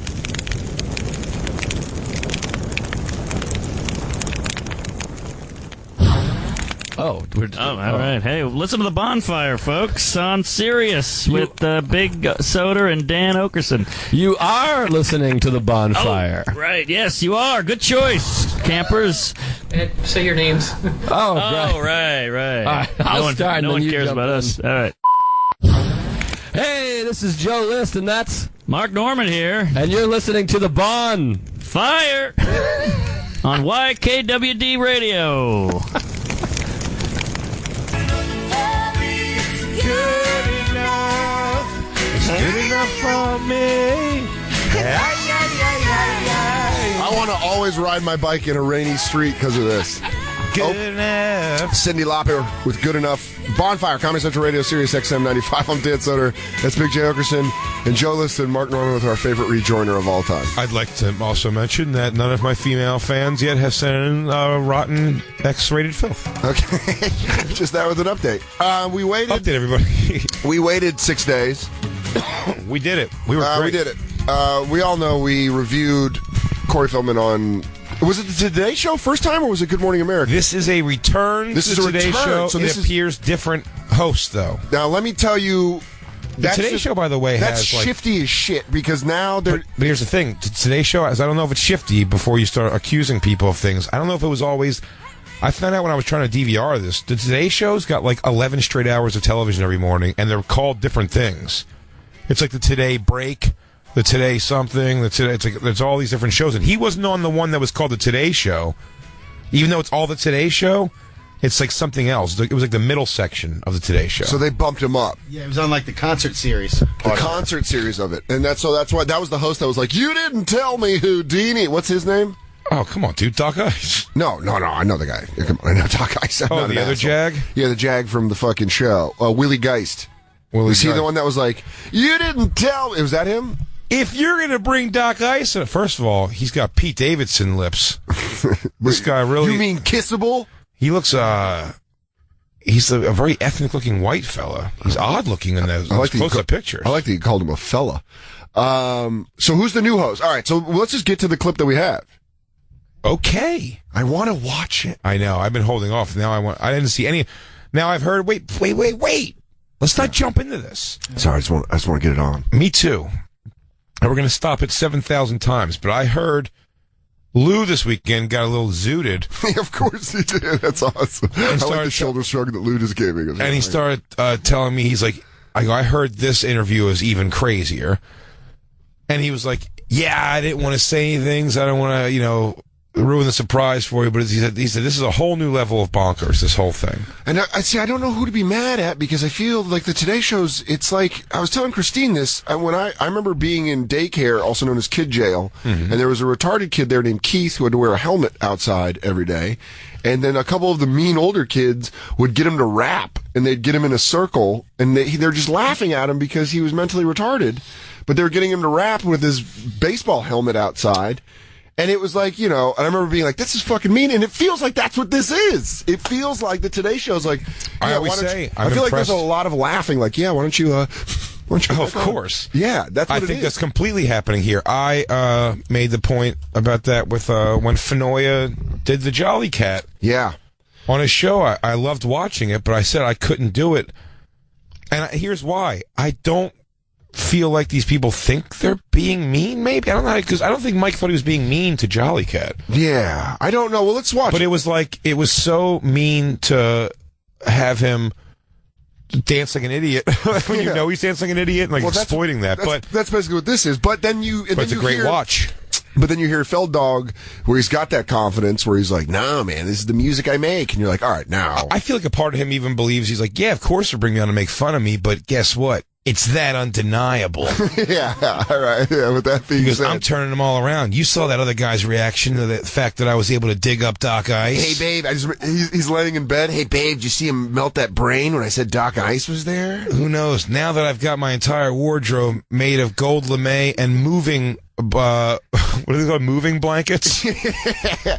[SPEAKER 7] All right. Hey, listen to the Bonfire, folks, on Sirius with Big Soder and Dan Oakerson.
[SPEAKER 5] You are listening to the Bonfire.
[SPEAKER 7] Oh, right. Yes, you are. Good choice, campers.
[SPEAKER 4] Say your names.
[SPEAKER 7] Right.
[SPEAKER 5] I'll start.
[SPEAKER 7] No one cares about us. All right.
[SPEAKER 5] Hey, this is Joe List, and that's
[SPEAKER 7] Mark Norman here.
[SPEAKER 5] And you're listening to the Bonfire
[SPEAKER 7] on YKWD Radio.
[SPEAKER 2] Good enough for me.
[SPEAKER 3] I want to always ride my bike in a rainy street because of this.
[SPEAKER 2] Good enough.
[SPEAKER 3] Cindy Lauper with Good Enough. Bonfire, Comedy Central Radio, Sirius XM 95. I'm Dan Soder. That's Big J. Oakerson. And Joe List and Mark Norman with our favorite rejoiner of all time.
[SPEAKER 2] I'd like to also mention that none of my female fans yet have sent in rotten X-rated filth.
[SPEAKER 3] Okay. Just that with an update. We waited.
[SPEAKER 2] Update, everybody.
[SPEAKER 3] We waited 6 days.
[SPEAKER 2] We did it. We were great.
[SPEAKER 3] We did it. We all know we reviewed Corey Feldman on... Was it the Today Show first time, or was it Good Morning America?
[SPEAKER 2] This is a return to the Today Show.
[SPEAKER 3] So
[SPEAKER 2] it appears different hosts, though.
[SPEAKER 3] Now, let me tell you...
[SPEAKER 2] The Today Show, by the way,
[SPEAKER 3] that's shifty as shit, because now they're...
[SPEAKER 2] But here's the thing. Today Show, I don't know if it's shifty before you start accusing people of things. I don't know if it was always... I found out when I was trying to DVR this. The Today Show's got 11 straight hours of television every morning, and they're called different things. It's like the Today Break... The Today Something, there's all these different shows. And he wasn't on the one that was called The Today Show. Even though it's all The Today Show, it's like something else. It was like the middle section of The Today Show.
[SPEAKER 3] So they bumped him up.
[SPEAKER 8] Yeah, it was on the concert series.
[SPEAKER 3] The concert series of it. And that's why that was the host that was like, you didn't tell me Houdini. What's his name?
[SPEAKER 2] Oh, come on, dude. Doc Ice.
[SPEAKER 3] No. I know the guy. Come on, I know Doc Ice.
[SPEAKER 2] The other asshole. Jag?
[SPEAKER 3] Yeah, the Jag from the fucking show. Willie Geist. Was he the one that was like, you didn't tell me? Was that him?
[SPEAKER 2] If you're going to bring Doc Ice, first of all, he's got Pete Davidson lips. This guy really...
[SPEAKER 3] You mean kissable?
[SPEAKER 2] He looks, he's a very ethnic-looking white fella. He's odd-looking in those close-up pictures.
[SPEAKER 3] I like that you called him a fella. So who's the new host? All right, so let's just get to the clip that we have.
[SPEAKER 2] Okay.
[SPEAKER 3] I want to watch it.
[SPEAKER 2] I know. I've been holding off. Now I didn't see any. Now I've heard. Wait. Let's not jump into this.
[SPEAKER 3] Sorry, I just want to get it on.
[SPEAKER 2] Me too. And we're going to stop it 7,000 times. But I heard Lou this weekend got a little zooted.
[SPEAKER 3] Of course he did. That's awesome. I like the shoulder shrug that Lou just gave me.
[SPEAKER 2] And he started telling me, he's like, I heard this interview is even crazier. And he was like, yeah, I didn't want to say anything. I don't want to, ruin the surprise for you, but he said this is a whole new level of bonkers, this whole thing. And
[SPEAKER 3] I don't know who to be mad at, because I feel like the Today Show's, it's like, I was telling Christine this, when I remember being in daycare, also known as kid jail, and there was a retarded kid there named Keith who had to wear a helmet outside every day, and then a couple of the mean older kids would get him to rap, and they'd get him in a circle, and they're just laughing at him because he was mentally retarded, but they were getting him to rap with his baseball helmet outside. And it was like, and I remember being like, this is fucking mean. And it feels like that's what this is. It feels like the Today Show's like,
[SPEAKER 2] I always say,
[SPEAKER 3] I feel like there's a lot of laughing. Like, yeah, why don't you
[SPEAKER 2] of course.
[SPEAKER 3] Yeah, that's what
[SPEAKER 2] I think that's completely happening here. I made the point about that with when Fenoya did the Jolly Cat.
[SPEAKER 3] Yeah.
[SPEAKER 2] On his show. I loved watching it, but I said I couldn't do it. And here's why. I don't feel like these people think they're being mean, maybe? I don't know, because I don't think Mike thought he was being mean to Jolly Cat.
[SPEAKER 3] Yeah, I don't know. Well, let's watch.
[SPEAKER 2] But it was like, it was so mean to have him dance like an idiot when you know he's dancing like an idiot and exploiting that.
[SPEAKER 3] That's basically what this is. But then
[SPEAKER 2] it's a great watch.
[SPEAKER 3] But then you hear Feld Dog, where he's got that confidence, where he's like, nah, man, this is the music I make. And you're like, all right, now.
[SPEAKER 2] I feel like a part of him even believes, he's like, yeah, of course they're bringing me on to make fun of me, but guess what? It's that undeniable.
[SPEAKER 3] Yeah, all right. Yeah, with that being said,
[SPEAKER 2] I'm turning them all around. You saw that other guy's reaction to the fact that I was able to dig up Doc Ice.
[SPEAKER 3] Hey, babe, he's laying in bed. Hey, babe, did you see him melt that brain when I said Doc Ice was there?
[SPEAKER 2] Who knows? Now that I've got my entire wardrobe made of gold lame and moving, what are they called? Moving blankets?
[SPEAKER 3] Yeah.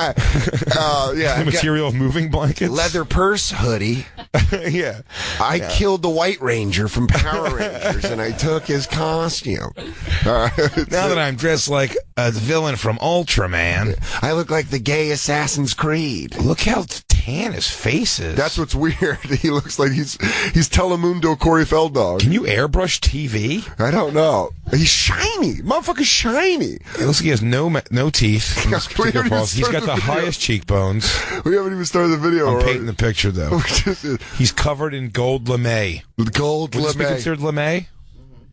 [SPEAKER 2] The material of moving blankets?
[SPEAKER 3] Leather purse hoodie.
[SPEAKER 2] Yeah.
[SPEAKER 3] I killed the White Ranger from Power Rangers, and I took his costume.
[SPEAKER 2] Now that I'm dressed like a villain from Ultraman,
[SPEAKER 3] I look like the gay Assassin's Creed.
[SPEAKER 2] Look how tan his face is.
[SPEAKER 3] That's what's weird. He looks like he's Telemundo Corey Feldog.
[SPEAKER 2] Can you airbrush TV?
[SPEAKER 3] I don't know. He's shiny. Motherfucker's shiny.
[SPEAKER 2] It looks like he has no teeth. He's got the highest cheekbones.
[SPEAKER 3] We haven't even started the video.
[SPEAKER 2] I'm painting the picture, though. He's covered in gold lame.
[SPEAKER 3] Gold lame.
[SPEAKER 2] Would this be considered lame?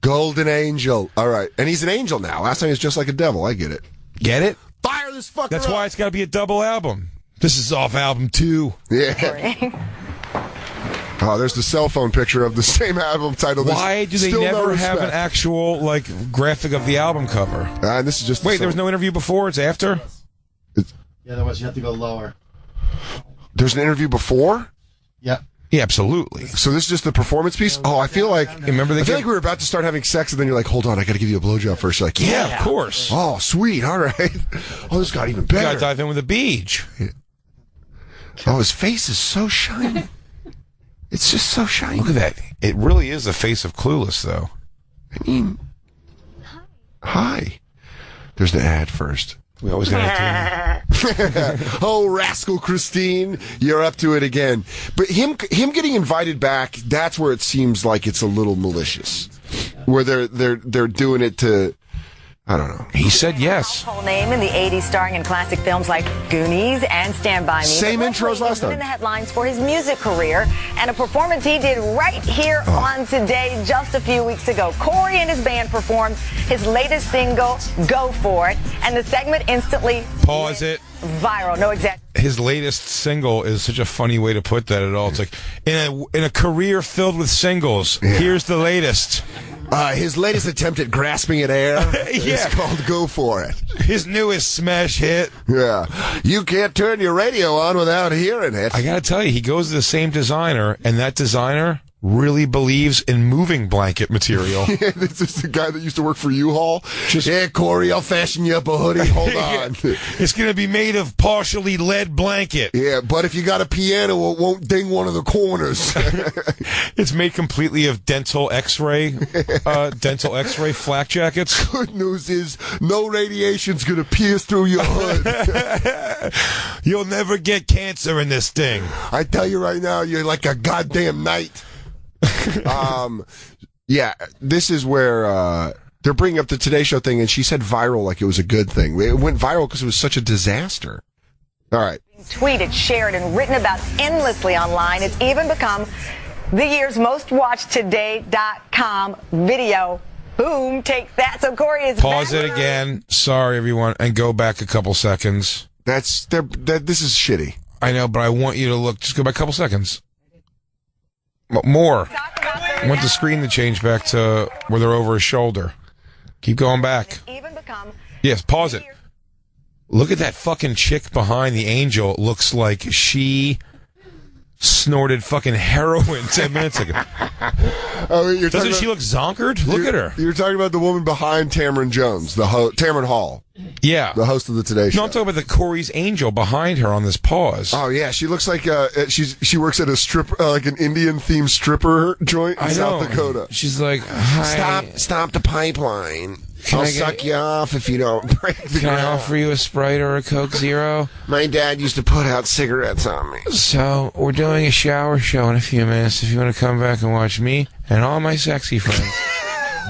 [SPEAKER 3] Golden angel. All right. And he's an angel now. Last time he was just like a devil. I get it.
[SPEAKER 2] Get it?
[SPEAKER 3] Fire this fucker
[SPEAKER 2] That's why it's got to be a double album. This is off album 2.
[SPEAKER 3] Yeah. Oh, there's the cell phone picture of the same album title.
[SPEAKER 2] Why do they never have an actual graphic of the album cover?
[SPEAKER 3] This is just.
[SPEAKER 2] Wait, there was no interview before. It's after.
[SPEAKER 8] Yeah, there was. You have to go lower.
[SPEAKER 3] There's an interview before.
[SPEAKER 8] Yeah.
[SPEAKER 2] Yeah, absolutely.
[SPEAKER 3] So this is just the performance piece. Oh, I feel like.
[SPEAKER 2] Remember,
[SPEAKER 3] I feel like we were about to start having sex, and then you're like, "Hold on, I got to give you a blowjob first." You're like,
[SPEAKER 2] "Yeah, of course."
[SPEAKER 3] Oh, sweet. All right. Oh, this got even better.
[SPEAKER 2] Got to dive in with a beach.
[SPEAKER 3] Yeah. Oh, his face is so shiny. It's just so shiny.
[SPEAKER 2] Look at that. It really is the face of Clueless, though.
[SPEAKER 3] I mean, hi. There's an ad first.
[SPEAKER 2] We always got
[SPEAKER 3] to. Oh, rascal Christine, you're up to it again. But him getting invited back, that's where it seems like it's a little malicious. Where they're doing it to, I don't know.
[SPEAKER 2] He said yes.
[SPEAKER 9] Whole name in the 80s, starring in classic films like Goonies and Stand By Me.
[SPEAKER 3] Same intros last time.
[SPEAKER 9] In the headlines for his music career and a performance he did right here on Today just a few weeks ago. Corey and his band performed his latest single, Go For It, and the segment instantly
[SPEAKER 2] pause it.
[SPEAKER 9] Viral. No exact.
[SPEAKER 2] His latest single is such a funny way to put that at all. It's like in a career filled with singles. Yeah. Here's the latest.
[SPEAKER 3] His latest attempt at grasping at air is called Go For It.
[SPEAKER 2] His newest smash hit.
[SPEAKER 3] Yeah. You can't turn your radio on without hearing it.
[SPEAKER 2] I gotta tell you, he goes to the same designer, and that designer really believes in moving blanket material.
[SPEAKER 3] Yeah, this is the guy that used to work for U-Haul. Yeah, Corey, I'll fashion you up a hoodie. Hold on.
[SPEAKER 2] It's going to be made of partially lead blanket.
[SPEAKER 3] Yeah, but if you got a piano, it won't ding one of the corners.
[SPEAKER 2] It's made completely of dental X-ray flak jackets.
[SPEAKER 3] Good news is no radiation's going to pierce through your hood.
[SPEAKER 2] You'll never get cancer in this thing.
[SPEAKER 3] I tell you right now, you're like a goddamn knight. Yeah, this is where they're bringing up the Today Show thing, and she said viral like it was a good thing. It went viral because it was such a disaster. All right.
[SPEAKER 9] Tweeted, shared, and written about endlessly online. It's even become the year's most watched Today.com video. Boom, take that. So Corey is
[SPEAKER 2] Pause it again. Sorry, everyone, and go back a couple seconds.
[SPEAKER 3] This is shitty.
[SPEAKER 2] I know, but I want you to look. Just go back a couple seconds. More. I want the screen to change back to where they're over his shoulder. Keep going back. Yes, pause it. Look at that fucking chick behind the angel. It looks like she snorted fucking heroin 10 minutes ago. Doesn't she look zonkered? Look at her.
[SPEAKER 3] You're talking about the woman behind Tamron Jones, Tamron Hall.
[SPEAKER 2] Yeah.
[SPEAKER 3] The host of the Today Show.
[SPEAKER 2] No, I'm talking about the Corey's angel behind her on this pause.
[SPEAKER 3] Oh, yeah. She looks like she works at a strip, like an Indian-themed stripper joint in South Dakota.
[SPEAKER 2] She's like, hi.
[SPEAKER 3] Stop the pipeline. I'll suck you off if you don't break the ground.
[SPEAKER 2] Can I offer you a Sprite or a Coke Zero?
[SPEAKER 3] My dad used to put out cigarettes on me.
[SPEAKER 2] So, we're doing a shower show in a few minutes. If you want to come back and watch me and all my sexy friends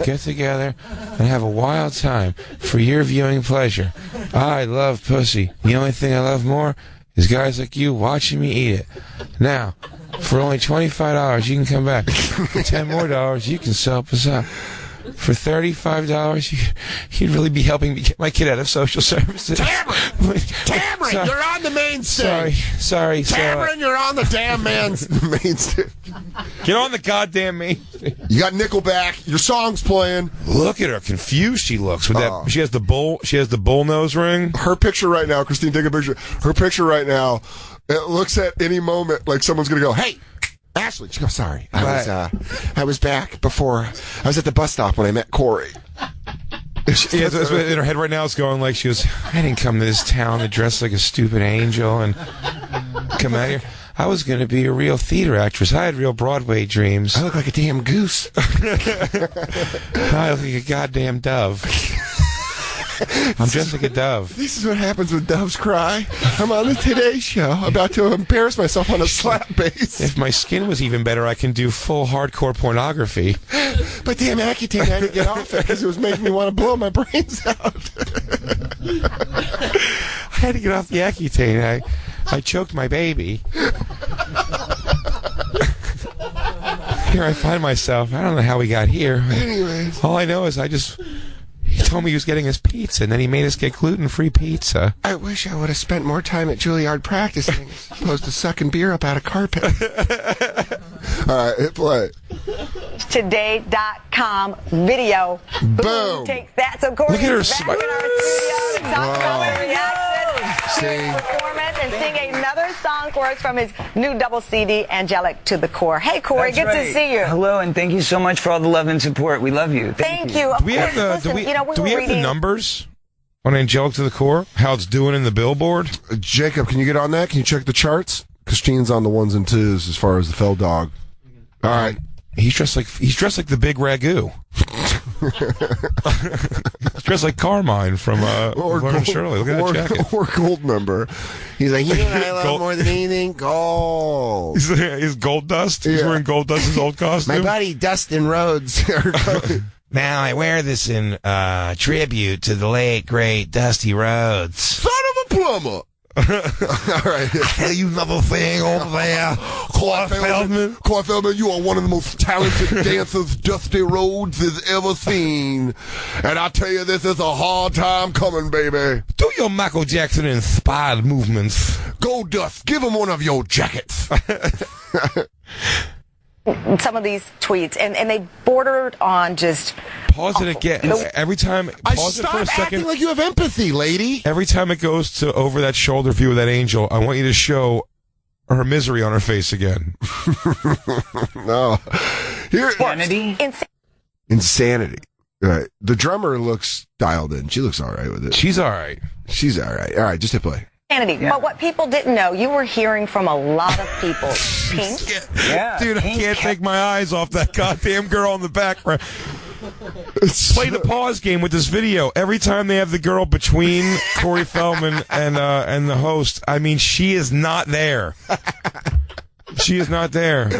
[SPEAKER 2] get together and have a wild time for your viewing pleasure. I love pussy. The only thing I love more is guys like you watching me eat it. Now, for only $25, you can come back. For $10 more, you can help us out. For $35, you'd really be helping me get my kid out of social services.
[SPEAKER 3] Tamron, you're on the main stage.
[SPEAKER 2] Sorry.
[SPEAKER 3] Tamron, you're on the damn main stage.
[SPEAKER 2] Get on the goddamn main stage.
[SPEAKER 3] You got Nickelback. Your song's playing.
[SPEAKER 2] Look at her, confused she looks with that. She has the bull nose ring.
[SPEAKER 3] Her picture right now, Christine, take a picture. Her picture right now, it looks at any moment like someone's gonna go, "Hey, Ashley." She goes, "Sorry, I was back before. I was at the bus stop when I met Corey."
[SPEAKER 2] Yeah, in her head right now, it's going like she goes, "I didn't come to this town to dress like a stupid angel and come out here. I was going to be a real theater actress. I had real Broadway dreams.
[SPEAKER 3] I look like a damn goose.
[SPEAKER 2] I look like a goddamn dove. I'm dressed like a dove."
[SPEAKER 3] This is what happens when doves cry. I'm on the Today Show, about to embarrass myself on a slap bass.
[SPEAKER 2] If my skin was even better, I can do full hardcore pornography.
[SPEAKER 3] But damn Accutane, I had to get off it because it was making me want to blow my brains out.
[SPEAKER 2] I had to get off the Accutane. I choked my baby. Here I find myself. I don't know how we got here.
[SPEAKER 3] Anyways.
[SPEAKER 2] All I know is he told me he was getting us pizza, and then he made us get gluten-free pizza.
[SPEAKER 3] I wish I would have spent more time at Juilliard practicing, as opposed to sucking beer up out of carpet. All right, hit play.
[SPEAKER 9] Today.com video.
[SPEAKER 3] Boom.
[SPEAKER 9] Take that. So Corey
[SPEAKER 2] Look at her
[SPEAKER 9] is back in our studio to talk about the reaction to his performance and sing another song for us from his new double CD, Angelic to the Core. Hey, Corey,
[SPEAKER 10] That's
[SPEAKER 9] good to see you.
[SPEAKER 10] Hello, and thank you so much for all the love and support. We love you.
[SPEAKER 9] Thank you.
[SPEAKER 2] Do we have the numbers on Angelic to the Core? How it's doing in the Billboard?
[SPEAKER 3] Jacob, can you get on that? Can you check the charts? Christine's on the 1s and 2s as far as the Fell Dog. All right.
[SPEAKER 2] He's dressed like the big ragu. He's dressed like Carmine from Shirley. Look at that jacket.
[SPEAKER 3] Or Goldmember. He's like, you know what I love more than anything? Gold.
[SPEAKER 2] He's Gold Dust. He's wearing Gold Dust's old costume.
[SPEAKER 3] My buddy Dustin Rhodes.
[SPEAKER 2] Now I wear this in tribute to the late great Dusty Rhodes.
[SPEAKER 3] Son of a plumber. All right.
[SPEAKER 2] Hey, you another thing over there, Corey Feldman.
[SPEAKER 3] Corey Feldman, you are one of the most talented dancers Dusty Rhodes has ever seen. And I tell you, this is a hard time coming, baby.
[SPEAKER 2] Do your Michael Jackson inspired movements.
[SPEAKER 3] Go, Dust. Give him one of your jackets.
[SPEAKER 9] Some of these tweets, and they bordered on just...
[SPEAKER 2] Pause it again. Every time, pause it for a second.
[SPEAKER 3] Stop acting like you have empathy, lady.
[SPEAKER 2] Every time it goes to over that shoulder view of that angel, I want you to show or her misery on her face again?
[SPEAKER 3] No. Here, Insanity. Right. The drummer looks dialed in. She looks all right with it.
[SPEAKER 2] She's all right.
[SPEAKER 3] She's all right. All right, just hit play.
[SPEAKER 9] Yeah. But what people didn't know, you were hearing from a lot of people. Pink?
[SPEAKER 2] Yeah. Dude, I can't take my eyes off that goddamn girl in the background. Play the pause game with this video. Every time they have the girl between Corey Feldman and the host, I mean, she is not there. She is not there.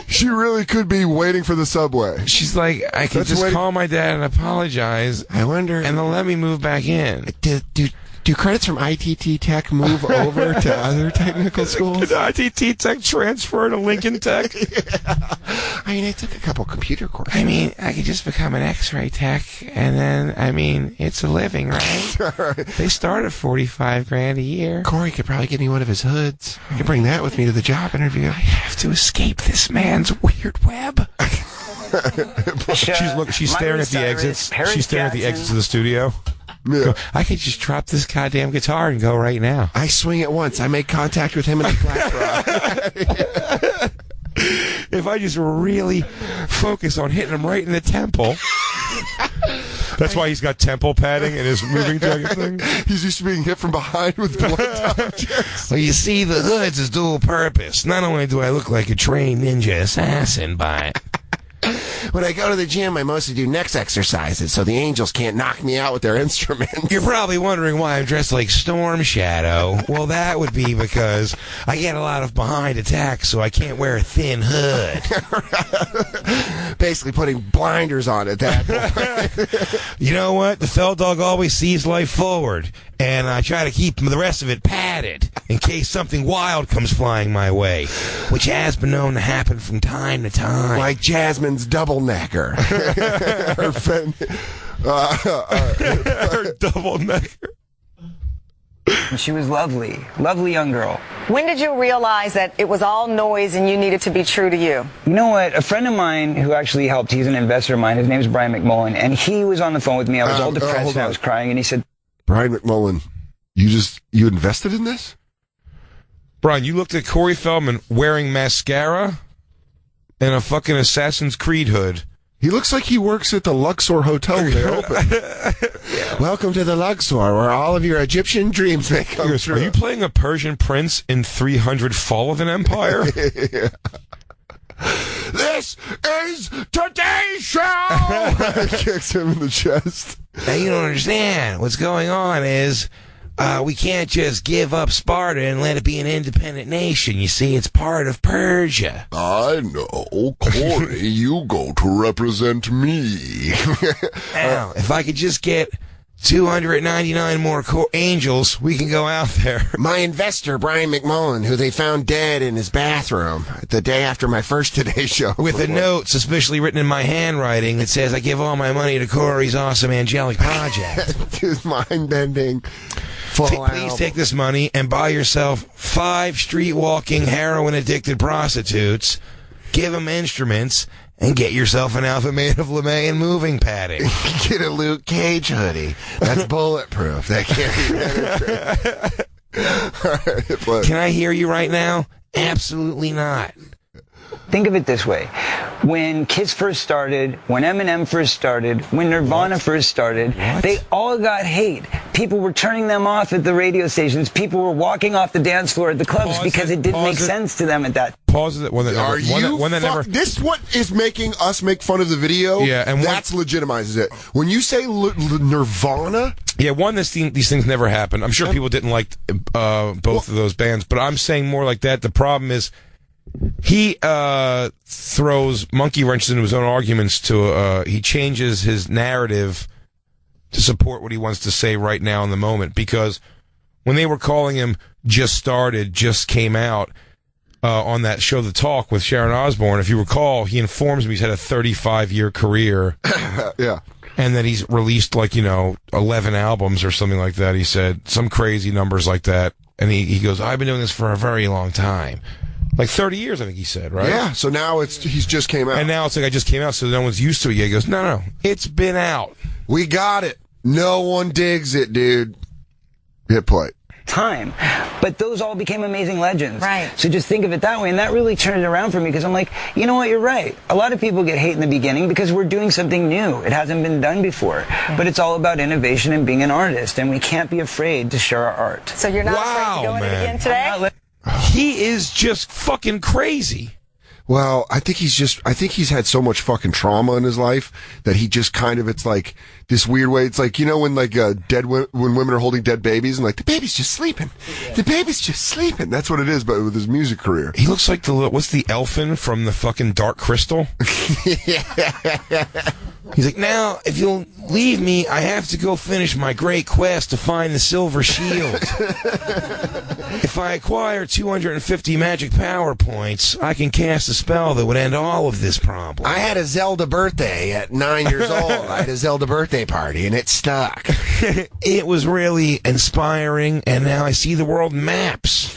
[SPEAKER 3] She really could be waiting for the subway.
[SPEAKER 2] She's like, I can just call my dad and apologize.
[SPEAKER 3] I wonder.
[SPEAKER 2] And they'll let me move back in.
[SPEAKER 3] Do credits from ITT Tech move over to other technical schools?
[SPEAKER 2] Did ITT Tech transfer to Lincoln Tech?
[SPEAKER 3] Yeah. I mean, I took a couple computer courses.
[SPEAKER 2] I mean, I could just become an X-ray tech, and then, I mean, it's a living, right?
[SPEAKER 3] Right.
[SPEAKER 2] They start at $45,000 a year.
[SPEAKER 3] Corey could probably get me one of his hoods. I could bring that with me to the job interview.
[SPEAKER 2] I have to escape this man's weird web. She's staring at the exits. She's staring at the exits of the studio.
[SPEAKER 3] Yeah.
[SPEAKER 2] I could just drop this goddamn guitar and go right now.
[SPEAKER 3] I swing it once. I make contact with him in the black rock.
[SPEAKER 2] If I just really focus on hitting him right in the temple. That's why he's got temple padding in his moving jacket thing.
[SPEAKER 3] He's used to being hit from behind with blunt objects.
[SPEAKER 2] Well, you see, the hood's is dual purpose. Not only do I look like a trained ninja assassin, but
[SPEAKER 3] when I go to the gym, I mostly do neck exercises so the angels can't knock me out with their instruments.
[SPEAKER 2] You're probably wondering why I'm dressed like Storm Shadow. Well, that would be because I get a lot of behind attacks, so I can't wear a thin hood.
[SPEAKER 3] Basically putting blinders on at that point.
[SPEAKER 2] You know what? The Fell Dog always sees life forward, and I try to keep the rest of it padded in case something wild comes flying my way, which has been known to happen from time to time.
[SPEAKER 3] Like Jasmine's double necker. Her
[SPEAKER 2] double necker.
[SPEAKER 10] She was lovely. Lovely young girl.
[SPEAKER 9] When did you realize that it was all noise and you needed to be true to you?
[SPEAKER 10] You know what? A friend of mine who actually helped, he's an investor of mine, his name is Brian McMullen, and he was on the phone with me. I was all depressed and I was crying, and he said,
[SPEAKER 3] Brian McMullen, you invested in this?
[SPEAKER 2] Brian, you looked at Corey Feldman wearing mascara and a fucking Assassin's Creed hood.
[SPEAKER 3] He looks like he works at the Luxor Hotel when they open. Welcome to the Luxor, where all of your Egyptian dreams may come true.
[SPEAKER 2] Are you playing a Persian prince in 300 Fall of an Empire?
[SPEAKER 3] Yeah. This is today's show! Kicks him in the chest.
[SPEAKER 2] Now, you don't understand. What's going on is we can't just give up Sparta and let it be an independent nation. You see, it's part of Persia.
[SPEAKER 3] I know. Corey, you go to represent me.
[SPEAKER 2] Now, if I could just get 299 more angels, we can go out there.
[SPEAKER 3] My investor, Brian McMullen, who they found dead in his bathroom the day after my first Today Show.
[SPEAKER 2] With a note suspiciously written in my handwriting that says, I give all my money to Corey's awesome angelic project.
[SPEAKER 3] Dude, mind-bending.
[SPEAKER 2] Please take this money and buy yourself 5 street-walking, heroin-addicted prostitutes, give them instruments, and get yourself an outfit made of LeMay and moving padding.
[SPEAKER 3] Get a Luke Cage hoodie. That's bulletproof. That can't be penetrated. Right,
[SPEAKER 2] can I hear you right now? Absolutely not.
[SPEAKER 10] Think of it this way. When Kiss first started, when Eminem first started, when Nirvana first started, they all got hate. People were turning them off at the radio stations. People were walking off the dance floor at the clubs because it didn't make sense to them at that.
[SPEAKER 2] Pause it. This
[SPEAKER 3] what is making us make fun of the video?
[SPEAKER 2] Yeah, and
[SPEAKER 3] that's legitimizes it. When you say Nirvana,
[SPEAKER 2] yeah, these things never happened. I'm sure people didn't like both of those bands, but I'm saying more like that. The problem is he throws monkey wrenches into his own arguments. He changes his narrative to support what he wants to say right now in the moment. Because when they were calling him just came out on that show, The Talk with Sharon Osbourne, if you recall, he informs me he's had a 35-year career.
[SPEAKER 3] Yeah.
[SPEAKER 2] And that he's released 11 albums or something like that. He said some crazy numbers like that. And he goes, I've been doing this for a very long time. Like 30 years, I think he said, right?
[SPEAKER 3] Yeah, so now he's just came out.
[SPEAKER 2] And now it's like I just came out, so no one's used to it yet. He goes, no, it's been out.
[SPEAKER 3] We got it. No one digs it, dude. Hit play.
[SPEAKER 10] time. But those all became amazing legends.
[SPEAKER 9] Right.
[SPEAKER 10] So just think of it that way, and that really turned it around for me, because I'm like, you know what, you're right. A lot of people get hate in the beginning because we're doing something new. It hasn't been done before. But it's all about innovation and being an artist, and we can't be afraid to share our art.
[SPEAKER 9] So you're not afraid to go in it again today?
[SPEAKER 2] He is just fucking crazy.
[SPEAKER 3] Well, I think he's had so much fucking trauma in his life that he just kind of, it's like this weird way. It's like, you know, when when women are holding dead babies and like, the baby's just sleeping. The baby's just sleeping. That's what it is, but with his music career.
[SPEAKER 2] He looks like what's the elfin from the fucking Dark Crystal? He's like, now, if you'll leave me, I have to go finish my great quest to find the Silver Shield. If I acquire 250 magic power points, I can cast a spell that would end all of this problem.
[SPEAKER 3] I had a Zelda birthday at 9 years old. I had a Zelda birthday party, and it stuck.
[SPEAKER 2] It was really inspiring, and now I see the world in maps.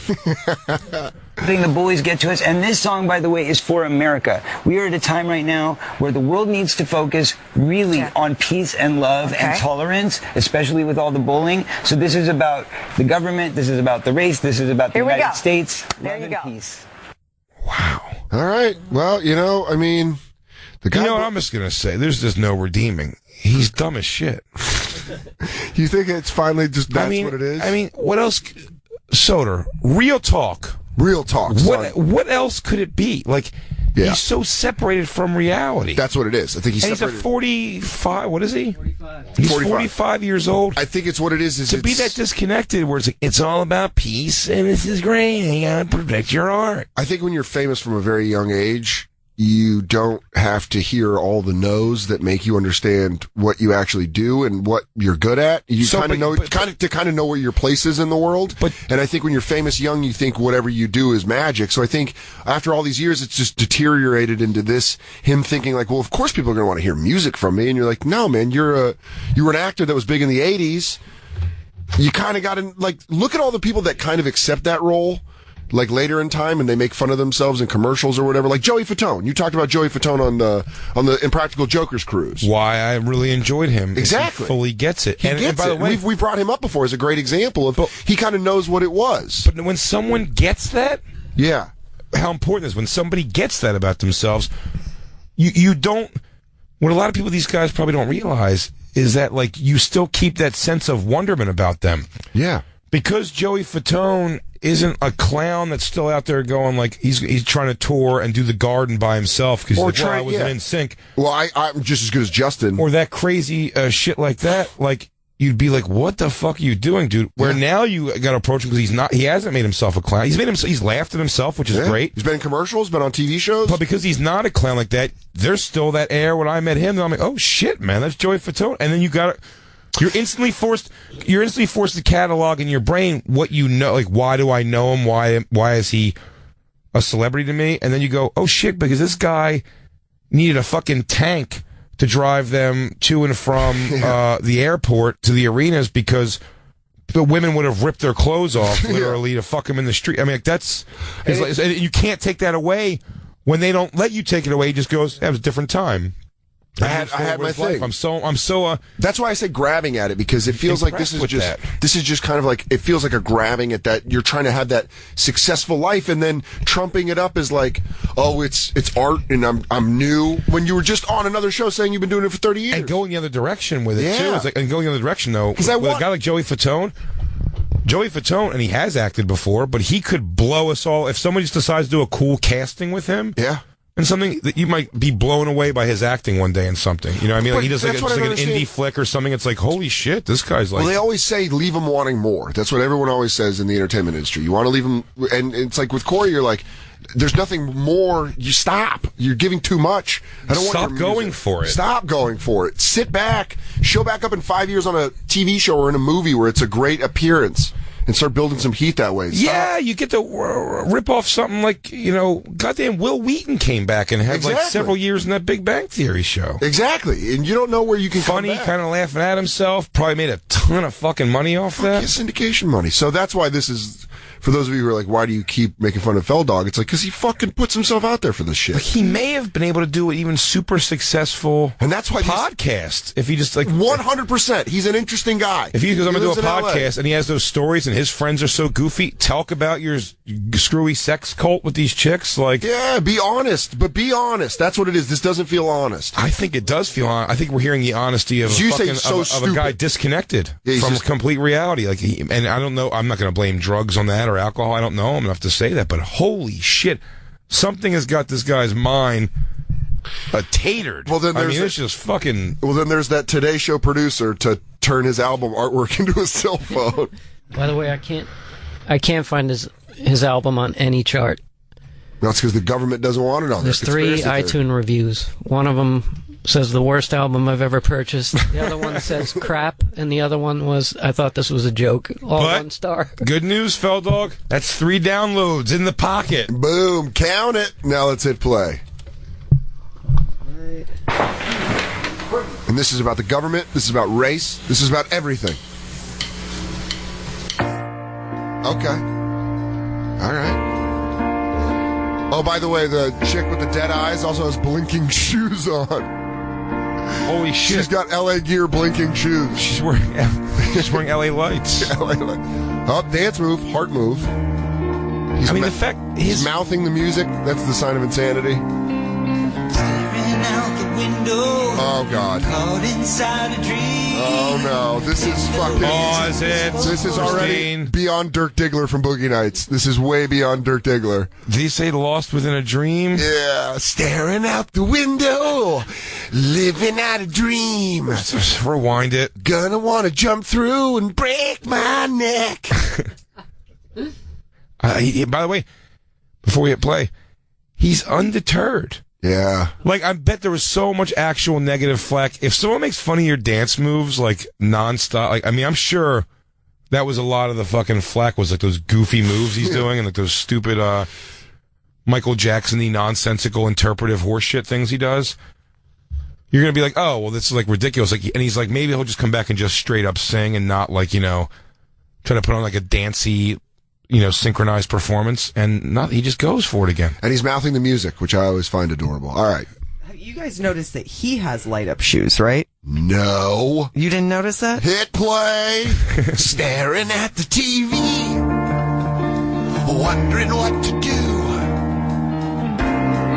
[SPEAKER 10] Thing the bullies get to us, and this song, by the way, is for America. We are at a time right now where the world needs to focus really on peace and love and tolerance, especially with all the bullying. So this is about the government, this is about the race, this is about the United States.
[SPEAKER 9] There you go.
[SPEAKER 10] Peace.
[SPEAKER 2] Wow.
[SPEAKER 3] All right. Well, you know, I mean, the guy.
[SPEAKER 2] You know what I'm just gonna say? There's just no redeeming. He's dumb as shit.
[SPEAKER 3] You think it's finally just what it is?
[SPEAKER 2] I mean, what else? Soder, real talk.
[SPEAKER 3] Real talk.
[SPEAKER 2] What else could it be? Like, he's so separated from reality.
[SPEAKER 3] That's what it is. I think he's separated.
[SPEAKER 2] He's a 45. What is he? 45. He's 45 years old.
[SPEAKER 3] I think it's what it is
[SPEAKER 2] to be that disconnected, where it's like, it's all about peace and this is great. You gotta protect your art.
[SPEAKER 3] I think when you're famous from a very young age, you don't have to hear all the no's that make you understand what you actually do and what you're good at. You kind of know where your place is in the world. And I think when you're famous young, you think whatever you do is magic. So I think after all these years, it's just deteriorated into him thinking like, well, of course people are going to want to hear music from me. And you're like, no, man, you were an actor that was big in the 80s. You kind of got to, like, look at all the people that kind of accept that role. Like later in time, and they make fun of themselves in commercials or whatever. Like Joey Fatone. You talked about Joey Fatone on the Impractical Jokers cruise.
[SPEAKER 2] Why I really enjoyed him.
[SPEAKER 3] Exactly.
[SPEAKER 2] He fully gets it.
[SPEAKER 3] And by the way, we brought him up before as a great example of he kind of knows what it was.
[SPEAKER 2] But when someone gets that, how important it is when somebody gets that about themselves. You don't. What a lot of people, these guys probably don't realize is that like you still keep that sense of wonderment about them.
[SPEAKER 3] Yeah.
[SPEAKER 2] Because Joey Fatone isn't a clown that's still out there going like he's trying to tour and do the Garden by himself because I wasn't in sync.
[SPEAKER 3] Well, I'm just as good as Justin.
[SPEAKER 2] Or that crazy shit like that. Like you'd be like, what the fuck are you doing, dude? Where now you got to approach him because he hasn't made himself a clown. He's laughed at himself, which is great.
[SPEAKER 3] He's been in commercials, been on TV shows.
[SPEAKER 2] But because he's not a clown like that, there's still that air. When I met him, I'm like, oh shit, man, that's Joey Fatone. And then you're instantly forced to catalog in your brain what you know, like why do I know him? Why is he a celebrity to me? And then you go, oh shit, because this guy needed a fucking tank to drive them to and from the airport to the arenas because the women would have ripped their clothes off literally to fuck him in the street. I mean, you can't take that away when they don't let you take it away. He just goes, that was a different time.
[SPEAKER 3] I had my thing.
[SPEAKER 2] I'm so.
[SPEAKER 3] That's why I say grabbing at it, because it feels like this is just kind of like, it feels like a grabbing at that. You're trying to have that successful life, and then trumping it up as like, oh, it's art, and I'm new. When you were just on another show saying you've been doing it for 30 years,
[SPEAKER 2] and going the other direction with it too. It's like, and going the other direction though, with a guy like Joey Fatone, and he has acted before, but he could blow us all if somebody just decides to do a cool casting with him.
[SPEAKER 3] Yeah.
[SPEAKER 2] And something that you might be blown away by his acting one day in something. You know what I mean? Like he does like an indie flick or something. It's like, holy shit, this guy's like...
[SPEAKER 3] Well, they always say leave him wanting more. That's what everyone always says in the entertainment industry. You want to leave him... And it's like with Corey, you're like, there's nothing more. You stop. You're giving too much. I don't want
[SPEAKER 2] Stop going for it.
[SPEAKER 3] Stop going for it. Sit back. Show back up in 5 years on a TV show or in a movie where it's a great appearance. And start building some heat that way. Stop.
[SPEAKER 2] Yeah, you get to rip off something like, goddamn Will Wheaton came back and had like several years in that Big Bang Theory show.
[SPEAKER 3] Exactly. And you don't know where you can
[SPEAKER 2] Funny, kind of laughing at himself. Probably made a ton of fucking money off that.
[SPEAKER 3] Syndication money. So that's why this is for those of you who are like, why do you keep making fun of Feldog? It's like, because he fucking puts himself out there for this shit.
[SPEAKER 2] Like, he may have been able to do an even super successful
[SPEAKER 3] and that's why
[SPEAKER 2] podcast if he just like
[SPEAKER 3] 100%. He's an interesting guy.
[SPEAKER 2] If he goes, I'm going to do a podcast
[SPEAKER 3] LA.
[SPEAKER 2] and he has those stories and his friends are so goofy, talk about your screwy sex cult with these chicks. Like,
[SPEAKER 3] yeah, be honest, but be honest. That's what it is. This doesn't feel honest.
[SPEAKER 2] I think it does feel honest. I think we're hearing the honesty of a guy disconnected from complete reality. Like, and I don't know. I'm not going to blame drugs on that or alcohol. I don't know him enough to say that. But holy shit, something has got this guy's mind tatered.
[SPEAKER 3] Well, then
[SPEAKER 2] it's just fucking.
[SPEAKER 3] Well, then there's that Today Show producer to turn his album artwork into a cell phone.
[SPEAKER 4] By the way, I can't find his album on any chart.
[SPEAKER 3] That's because the government doesn't want it on there.
[SPEAKER 4] There's 3 iTunes reviews. One of them says the worst album I've ever purchased. The other one says crap, and the other one was I thought this was a joke. All 1 star.
[SPEAKER 2] Good news, Feldog. That's 3 downloads in the pocket.
[SPEAKER 3] Boom, count it. Now let's hit play. And this is about the government. This is about race. This is about everything. Okay. All right. Oh, by the way, the chick with the dead eyes also has blinking shoes on.
[SPEAKER 2] Holy shit.
[SPEAKER 3] She's got LA Gear blinking shoes.
[SPEAKER 2] She's wearing LA lights.
[SPEAKER 3] LA lights. Oh, dance move, heart move.
[SPEAKER 2] The fact
[SPEAKER 3] he's mouthing the music, that's the sign of insanity. Oh, God. Oh, no. This is fucking...
[SPEAKER 2] Pause it.
[SPEAKER 3] This is already beyond Dirk Diggler from Boogie Nights. This is way beyond Dirk Diggler.
[SPEAKER 2] Did he say lost within a dream?
[SPEAKER 3] Yeah. Staring out the window, living out a dream.
[SPEAKER 2] Just rewind it.
[SPEAKER 3] Gonna want to jump through and break my neck.
[SPEAKER 2] By the way, before we hit play, he's undeterred.
[SPEAKER 3] Yeah.
[SPEAKER 2] Like, I bet there was so much actual negative flack. If someone makes fun of your dance moves, like, nonstop, like, I'm sure that was a lot of the fucking flack was, like, those goofy moves he's doing and, like, those stupid, Michael Jackson-y nonsensical interpretive horseshit things he does. You're gonna be like, oh, well, this is, like, ridiculous. Like, and he's like, maybe he'll just come back and just straight up sing and not, like, try to put on, like, a dancey, synchronized performance, and he just goes for it again.
[SPEAKER 3] And he's mouthing the music, which I always find adorable. All right.
[SPEAKER 11] Have you guys noticed that he has light-up shoes, right?
[SPEAKER 3] No.
[SPEAKER 11] You didn't notice that?
[SPEAKER 3] Hit play. Staring at the TV. Wondering what to do.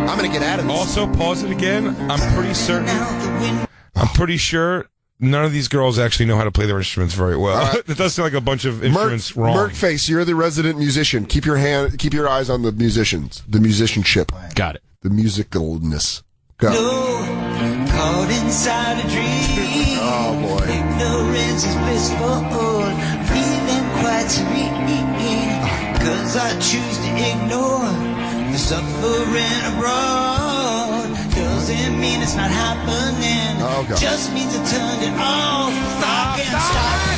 [SPEAKER 3] I'm going to get out of this.
[SPEAKER 2] Also, pause it again. I'm pretty sure none of these girls actually know how to play their instruments very well. It does sound like a bunch of instruments wrong.
[SPEAKER 3] Merkface, you're the resident musician. Keep your eyes on the musicians, the musicianship.
[SPEAKER 2] Got it.
[SPEAKER 3] The musicalness. Go.
[SPEAKER 12] Caught inside a dream.
[SPEAKER 3] Oh boy.
[SPEAKER 12] Ignorance is blissful. Feeling quite serene. 'Cause I choose to ignore the suffering abroad. Doesn't mean it's not happening.
[SPEAKER 3] Oh, God.
[SPEAKER 12] Just means I turned it off. I can't stop.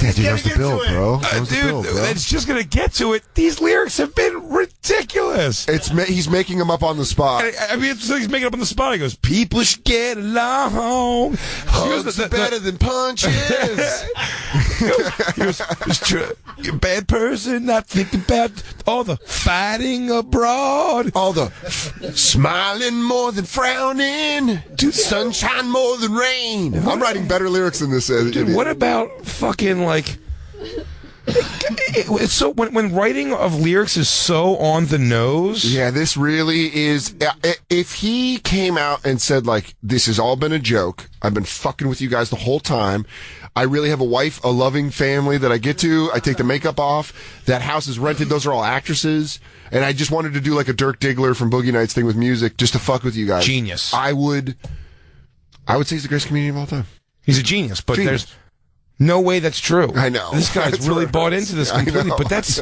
[SPEAKER 3] Yeah, dude, that was the build, bro. That was the build, bro.
[SPEAKER 2] It's just gonna get to it. These lyrics have been ridiculous.
[SPEAKER 3] He's making them up on the spot.
[SPEAKER 2] It's like he's making it up on the spot. He goes, "People should get along.
[SPEAKER 3] Hugs are better than punches."
[SPEAKER 2] He goes, "You're a bad person. Not thinking about all the fighting abroad,
[SPEAKER 3] all the smiling more than frowning, sunshine more than rain." I'm writing better lyrics than this.
[SPEAKER 2] Dude, what about fucking like? It's so when writing of lyrics is so on the nose.
[SPEAKER 3] Yeah, this really is. If he came out and said like, "This has all been a joke. I've been fucking with you guys the whole time. I really have a wife, a loving family that I get to. I take the makeup off. That house is rented. Those are all actresses. And I just wanted to do like a Dirk Diggler from Boogie Nights thing with music just to fuck with you guys."
[SPEAKER 2] Genius.
[SPEAKER 3] I would say he's the greatest comedian of all time.
[SPEAKER 2] He's a genius, but there's no way that's true.
[SPEAKER 3] I know.
[SPEAKER 2] This guy's really bought into this completely, but that's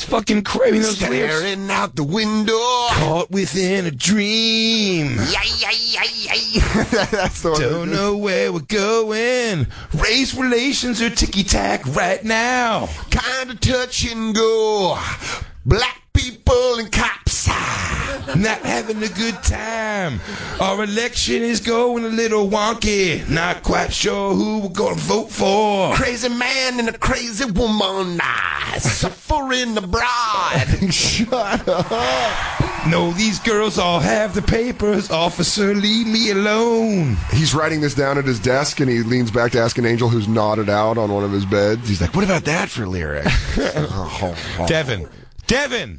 [SPEAKER 2] fucking crazy. Those
[SPEAKER 3] Staring
[SPEAKER 2] lyrics.
[SPEAKER 3] out the window.
[SPEAKER 2] Caught within a dream.
[SPEAKER 3] That's the one.
[SPEAKER 2] Don't know where we're going. Race relations are ticky-tack right now.
[SPEAKER 3] Kind of touch and go. Black people and cops.
[SPEAKER 2] not having a good time. Our election is going a little wonky. Not quite sure who we're gonna vote for.
[SPEAKER 3] Crazy man and a crazy woman, suffering abroad. Shut up.
[SPEAKER 2] No, these girls all have the papers. Officer, leave me alone.
[SPEAKER 3] He's writing this down at his desk, and he leans back to ask an angel who's nodded out on one of his beds. He's like, what about that for lyric?
[SPEAKER 2] Devin.
[SPEAKER 3] Oh, Devin.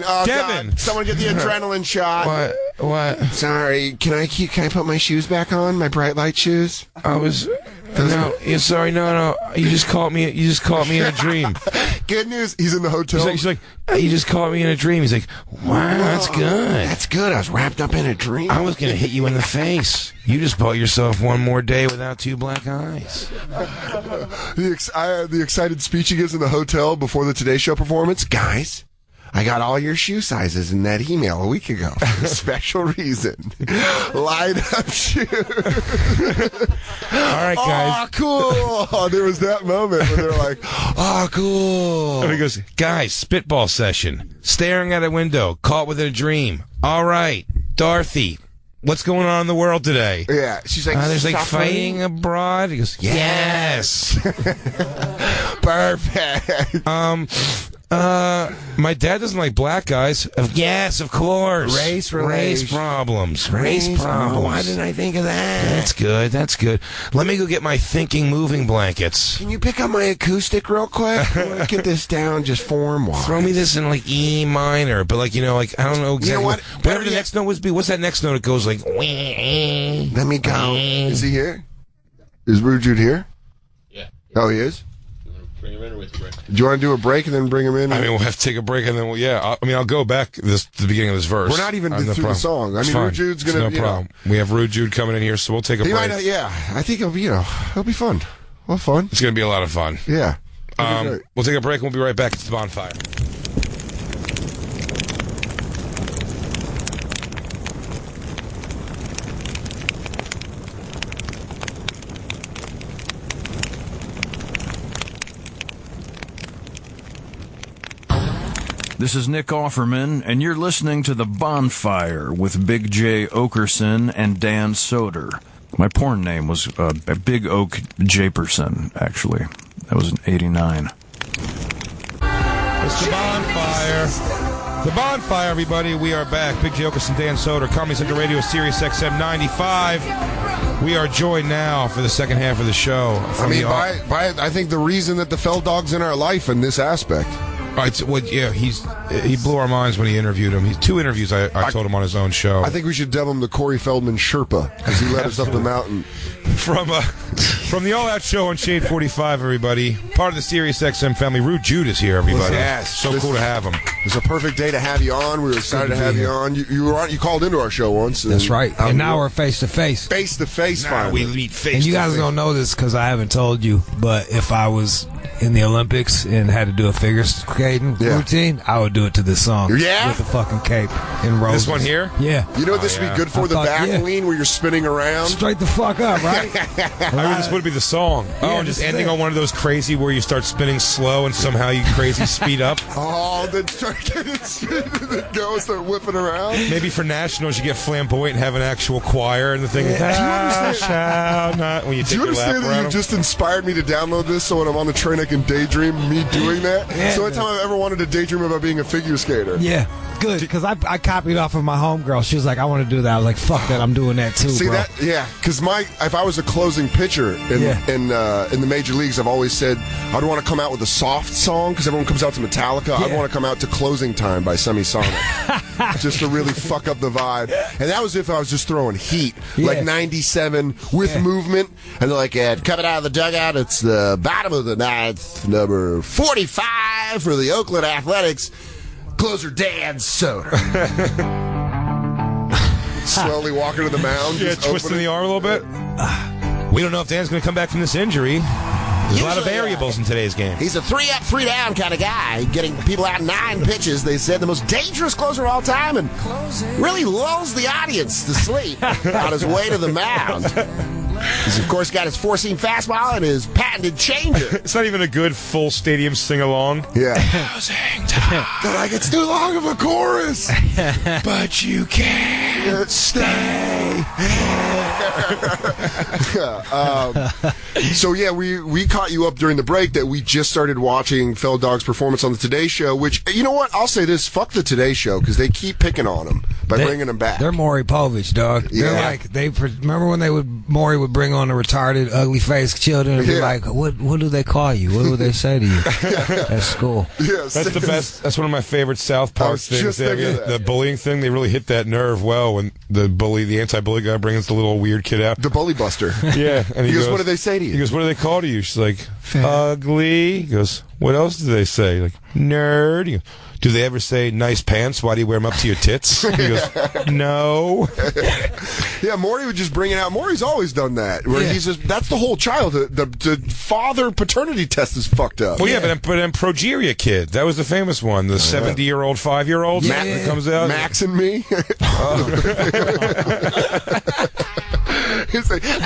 [SPEAKER 3] God. Someone get the adrenaline shot.
[SPEAKER 2] What?
[SPEAKER 3] Sorry. Can I put my shoes back on? My bright light shoes?
[SPEAKER 2] No. You just caught me in a dream.
[SPEAKER 3] Good news. He's in the hotel.
[SPEAKER 2] He's like, you just caught me in a dream. He's like, wow, that's good.
[SPEAKER 3] That's good. I was wrapped up in a dream.
[SPEAKER 2] I was going to hit you in the face. You just bought yourself one more day without two black eyes.
[SPEAKER 3] The excited speech he gives in the hotel before the Today Show performance. Guys, I got all your shoe sizes in that email a week ago for a special reason. Light up shoes.
[SPEAKER 2] All right, guys.
[SPEAKER 3] Oh, cool. Oh, there was that moment where they're like, oh, cool.
[SPEAKER 2] And he goes, guys, spitball session. Staring at a window, caught within a dream. All right, Dorothy, what's going on in the world today?
[SPEAKER 3] Yeah, she's like,
[SPEAKER 2] there's like fighting abroad. He goes, yes.
[SPEAKER 3] Perfect.
[SPEAKER 2] My dad doesn't like black guys. Yes, of course.
[SPEAKER 3] Race
[SPEAKER 2] problems. Race problems.
[SPEAKER 3] Oh, why didn't I think of that?
[SPEAKER 2] That's good. Let me go get my thinking moving blankets.
[SPEAKER 3] Can you pick up my acoustic real quick? I want to get this down just form-wise.
[SPEAKER 2] Throw me this in like E minor, but like, I don't know exactly.
[SPEAKER 3] You know what?
[SPEAKER 2] Whatever the next note would be. What's that next note? It goes like,
[SPEAKER 3] let me go. Is he here? Is Rude Jude here?
[SPEAKER 13] Yeah.
[SPEAKER 3] Oh, he is?
[SPEAKER 13] Bring him in with you,
[SPEAKER 3] Do you want to do a break and then bring him in?
[SPEAKER 2] I mean, we'll have to take a break and then I'll go back to the beginning of this verse.
[SPEAKER 3] We're not even through the song. I mean, Rude Jude's going to
[SPEAKER 2] no problem. We have Rude Jude coming in here, so we'll take a break.
[SPEAKER 3] I think it'll be fun. Well, fun.
[SPEAKER 2] It's going to be a lot of fun.
[SPEAKER 3] Yeah.
[SPEAKER 2] We'll take a break and we'll be right back. It's the Bonfire.
[SPEAKER 14] This is Nick Offerman, and you're listening to The Bonfire with Big J. Oakerson and Dan Soder. My porn name was Big Oak Japerson, actually. That was in '89.
[SPEAKER 2] It's The Bonfire. The Bonfire, everybody. We are back. Big J. Oakerson, Dan Soder, Comedy Central Radio, Sirius XM 95. We are joined now for the second half of the show.
[SPEAKER 3] I think the reason that the Feld Dog's in our life in this aspect.
[SPEAKER 2] He blew our minds when he interviewed him. 2 interviews I told him on his own show.
[SPEAKER 3] I think we should dub him the Corey Feldman Sherpa because he led us up the mountain.
[SPEAKER 2] From the All Out Show on Shade 45, everybody. Part of the Sirius XM family. Rude Jude is here, everybody.
[SPEAKER 3] Yes.
[SPEAKER 2] So cool to have him.
[SPEAKER 3] It's a perfect day to have you on. We were excited to have you on. You called into our show once.
[SPEAKER 15] That's right. And now we're face to face.
[SPEAKER 3] Face to face.
[SPEAKER 2] Now we meet face to face.
[SPEAKER 15] And you guys don't know this because I haven't told you, but if I was in the Olympics and had to do a figure skating routine, I would do it to this song.
[SPEAKER 3] Yeah?
[SPEAKER 15] With the fucking cape and roses.
[SPEAKER 2] This one here?
[SPEAKER 15] Yeah.
[SPEAKER 3] You know what this would be good for? The back lean where you're spinning around.
[SPEAKER 15] Straight the fuck up, right?
[SPEAKER 2] I mean, this would be the song. And just ending on one of those crazy where you start spinning slow and somehow you crazy speed up.
[SPEAKER 3] Oh, then start getting speed and then go and start whipping around.
[SPEAKER 2] Maybe for nationals you get flamboyant and have an actual choir and the thing. When you take
[SPEAKER 3] Do you understand that you just inspired me to download this so when I'm on the train I can daydream me doing that?
[SPEAKER 15] Yeah,
[SPEAKER 3] so anytime I've ever wanted to daydream about being a figure skater.
[SPEAKER 15] Yeah. Good, because I copied off of my homegirl. She was like, I want to do that. I was like, fuck that, I'm doing that too,
[SPEAKER 3] See
[SPEAKER 15] bro.
[SPEAKER 3] that? Yeah, because if I was a closing pitcher in the major leagues, I've always said I'd want to come out with a soft song because everyone comes out to Metallica. I'd want to come out to Closing Time by Semisonic just to really fuck up the vibe. And that was if I was just throwing heat, like 97 with movement. And they're like, coming out of the dugout, it's the bottom of the ninth, number 45 for the Oakland Athletics. Closer Dan Soder. Slowly walking to the mound.
[SPEAKER 2] Just twisting the arm a little bit. We don't know if Dan's going to come back from this injury. There's a lot of variables in today's game.
[SPEAKER 3] He's a 3-up, 3-down kind of guy, getting people out 9 pitches. They said the most dangerous closer of all time, and really lulls the audience to sleep on his way to the mound. He's, of course, got his four-seam fastball and his patented changer.
[SPEAKER 2] It's not even a good full stadium sing-along.
[SPEAKER 3] Yeah. They're like, it's too long of a chorus, but you can't stay. So, yeah, we caught you up during the break that we just started watching Feld Dog's performance on the Today Show, which, you know what? I'll say this. Fuck the Today Show, because they keep picking on him by bringing him back.
[SPEAKER 15] They're Maury Povich, dog.
[SPEAKER 3] Yeah.
[SPEAKER 15] They're like, remember when Maury would bring on the retarded, ugly-faced children and be like, what do they call you? What would they say to you at school?
[SPEAKER 3] Yes.
[SPEAKER 2] That's the best. That's one of my favorite South Park things. The bullying thing, they really hit that nerve well when the anti-bully guy brings the little weird kid out.
[SPEAKER 3] The bully buster.
[SPEAKER 2] Yeah. And
[SPEAKER 3] he goes, what do they say to you?
[SPEAKER 2] He goes, what do they call to you? She's like, ugly. He goes, what else do they say? Like, nerd. He goes, do they ever say nice pants? Why do you wear them up to your tits? He goes, no.
[SPEAKER 3] Yeah, Maury would just bring it out. Maury's always done that. Where he's just, that's the whole childhood. The father paternity test is fucked up.
[SPEAKER 2] Well, yeah, but then Progeria Kid. That was the famous one. The 70-year-old, 5-year-old that comes out.
[SPEAKER 3] Max and me. He's like, you're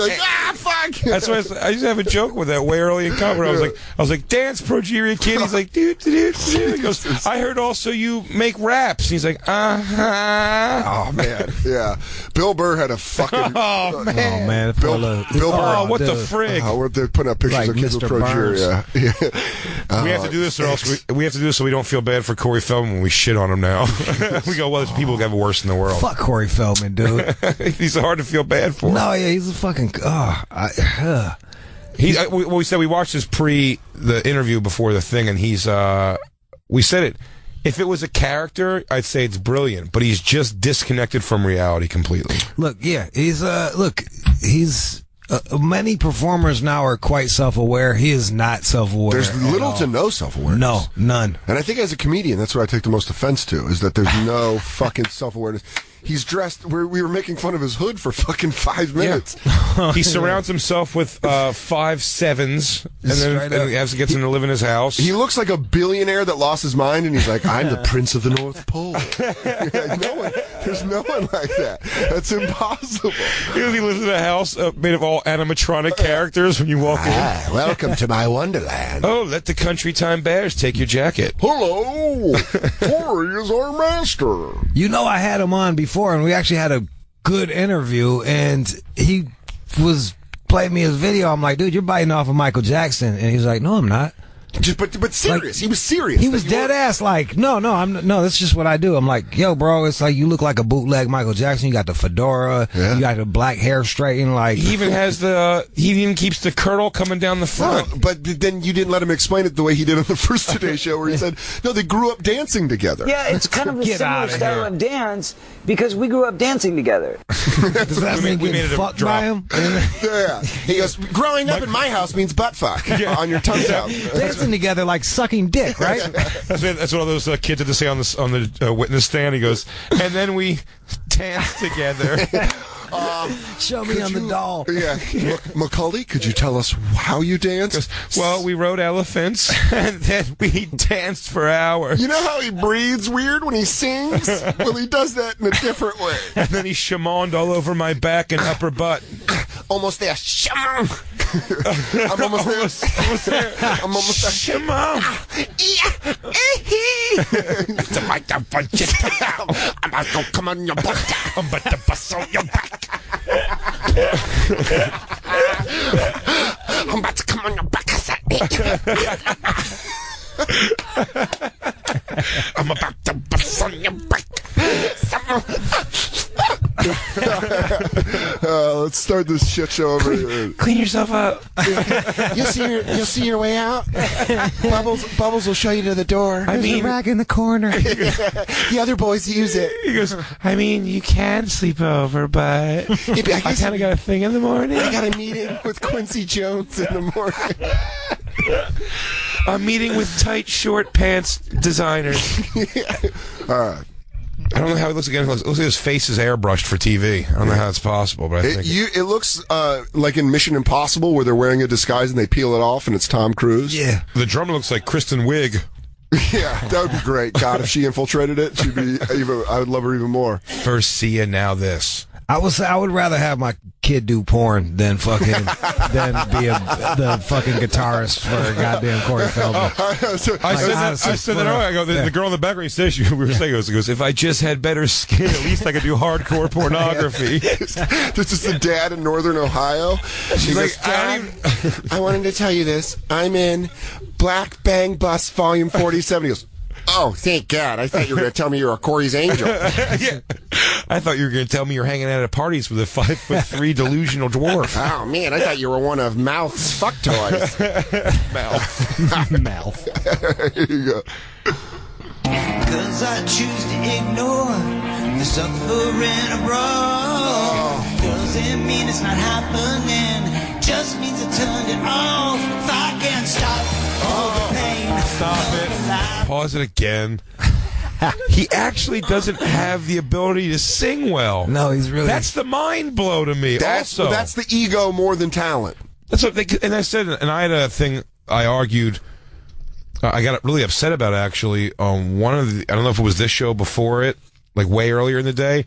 [SPEAKER 3] like, fuck.
[SPEAKER 2] That's why I used to have a joke with that way early in comedy. I was like, dance, Progeria Kid. He's like, dude. He goes, I heard also you make raps. And he's like,
[SPEAKER 3] Oh man, yeah. Bill Burr had a fucking.
[SPEAKER 15] Oh man,
[SPEAKER 3] Bill Burr.
[SPEAKER 2] Oh, what the frig?
[SPEAKER 3] They're putting up pictures
[SPEAKER 15] like
[SPEAKER 3] of kids
[SPEAKER 15] Mr.
[SPEAKER 3] with Progeria. Yeah.
[SPEAKER 2] We have to do this, or else we have to do this so we don't feel bad for Corey Feldman when we shit on him now. We go, well, there's people who have it worse in the world.
[SPEAKER 15] Fuck Corey Feldman, dude.
[SPEAKER 2] He's hard to feel bad for.
[SPEAKER 15] No, yeah, he's a fucking.
[SPEAKER 2] We said we watched his the interview before the thing, and he's we said it. If it was a character, I'd say it's brilliant, but he's just disconnected from reality completely.
[SPEAKER 15] Look, yeah, he's many performers now are quite self-aware. He is not self-aware.
[SPEAKER 3] There's little to no self-awareness.
[SPEAKER 15] No, none.
[SPEAKER 3] And I think as a comedian, that's what I take the most offense to, is that there's no fucking self-awareness. He's dressed. We were making fun of his hood for fucking 5 minutes.
[SPEAKER 2] Yeah. He surrounds himself with 5 sevens, and then he gets him to live in his house.
[SPEAKER 3] He looks like a billionaire that lost his mind, and he's like, "I'm the Prince of the North Pole." There's no one like that. That's impossible.
[SPEAKER 2] He lives in a house made of all animatronic characters. When you walk in,
[SPEAKER 3] welcome to my wonderland.
[SPEAKER 2] Oh, let the country time bears take your jacket.
[SPEAKER 3] Hello, Corey is our master.
[SPEAKER 15] You know, I had him on before, and we actually had a good interview, and he was playing me his video. I'm like, dude, you're biting off of Michael Jackson. And he's like, no, I'm not.
[SPEAKER 3] But serious. He was serious.
[SPEAKER 15] He was dead ass like, no, that's just what I do. I'm like, yo, bro, it's like you look like a bootleg Michael Jackson. You got the fedora, you got the black hair straightened. Like
[SPEAKER 2] he even keeps the curl coming down the front.
[SPEAKER 3] No, but then you didn't let him explain it the way he did on the first Today Show, where he said, no, they grew up dancing together.
[SPEAKER 10] Yeah, it's kind of a similar style of dance because we grew up dancing together.
[SPEAKER 15] Does that mean we made it fucked by him?
[SPEAKER 3] Yeah. He goes, growing up in my house means butt fuck on your tongue out.
[SPEAKER 15] Dancing together like sucking dick, right?
[SPEAKER 2] That's what all those kids had to say on the witness stand. He goes, and then we danced together.
[SPEAKER 15] Show me on the doll.
[SPEAKER 3] Yeah. Macaulay, could you tell us how you danced?
[SPEAKER 2] Well, we rode elephants, and then we danced for hours.
[SPEAKER 3] You know how he breathes weird when he sings? Well, he does that in a different way.
[SPEAKER 2] And then he shamaned all over my back and upper butt.
[SPEAKER 3] Almost there. Shaman. I'm almost there. I'm almost there.
[SPEAKER 2] Shaman.
[SPEAKER 3] I'm about to come on your butt.
[SPEAKER 2] I'm about to bust on your back.
[SPEAKER 3] I'm about to come on your back. I'm about to bust on your back. Let's start this shit show over here.
[SPEAKER 2] Clean yourself up.
[SPEAKER 3] You'll see your way out. Bubbles will show you to the door.
[SPEAKER 15] There's a rag in the corner.
[SPEAKER 3] The other boys use it.
[SPEAKER 2] He goes, I mean, you can sleep over, but I kind of got a thing in the morning.
[SPEAKER 3] I got a meeting with Quincy Jones in the morning.
[SPEAKER 2] I'm meeting with tight short pants designers.
[SPEAKER 3] All right.
[SPEAKER 2] I don't know how it looks again. It looks like his face is airbrushed for TV. I don't know how it's possible, but I think
[SPEAKER 3] it looks like in Mission Impossible, where they're wearing a disguise and they peel it off, and it's Tom Cruise.
[SPEAKER 15] Yeah,
[SPEAKER 2] the drummer looks like Kristen Wiig.
[SPEAKER 3] Yeah, that would be great. God, if she infiltrated it, she'd be even. I would love her even more.
[SPEAKER 2] First see ya, now this.
[SPEAKER 15] I would rather have my kid do porn than be the fucking guitarist for goddamn Corey Feldman.
[SPEAKER 2] I said that earlier. I go, the girl in the background says, we were saying, goes, if I just had better skin, at least I could do hardcore pornography.
[SPEAKER 3] This is the dad in Northern Ohio. She's like, Dad, I wanted to tell you this. I'm in Black Bang Bus Volume 47. He goes, oh, thank God. I thought you were going to tell me you're a Corey's angel.
[SPEAKER 2] Yeah. I thought you were going to tell me you're hanging out at parties with a 5'3" delusional dwarf.
[SPEAKER 3] Oh, man, I thought you were one of Mouth's fuck toys.
[SPEAKER 2] Mouth.
[SPEAKER 3] Here you go.
[SPEAKER 12] Cause I choose to ignore the suffering abroad. Doesn't mean it's not happening, just means I turned it off. If I can't stop all the pain.
[SPEAKER 2] Stop it. Pause it again. He actually doesn't have the ability to sing well.
[SPEAKER 15] No, he's really.
[SPEAKER 2] That's the mind blow to me.
[SPEAKER 3] That's the ego more than talent.
[SPEAKER 2] That's what and I said, and I had a thing I argued. I got really upset about actually on one of the. I don't know if it was this show before it, like way earlier in the day,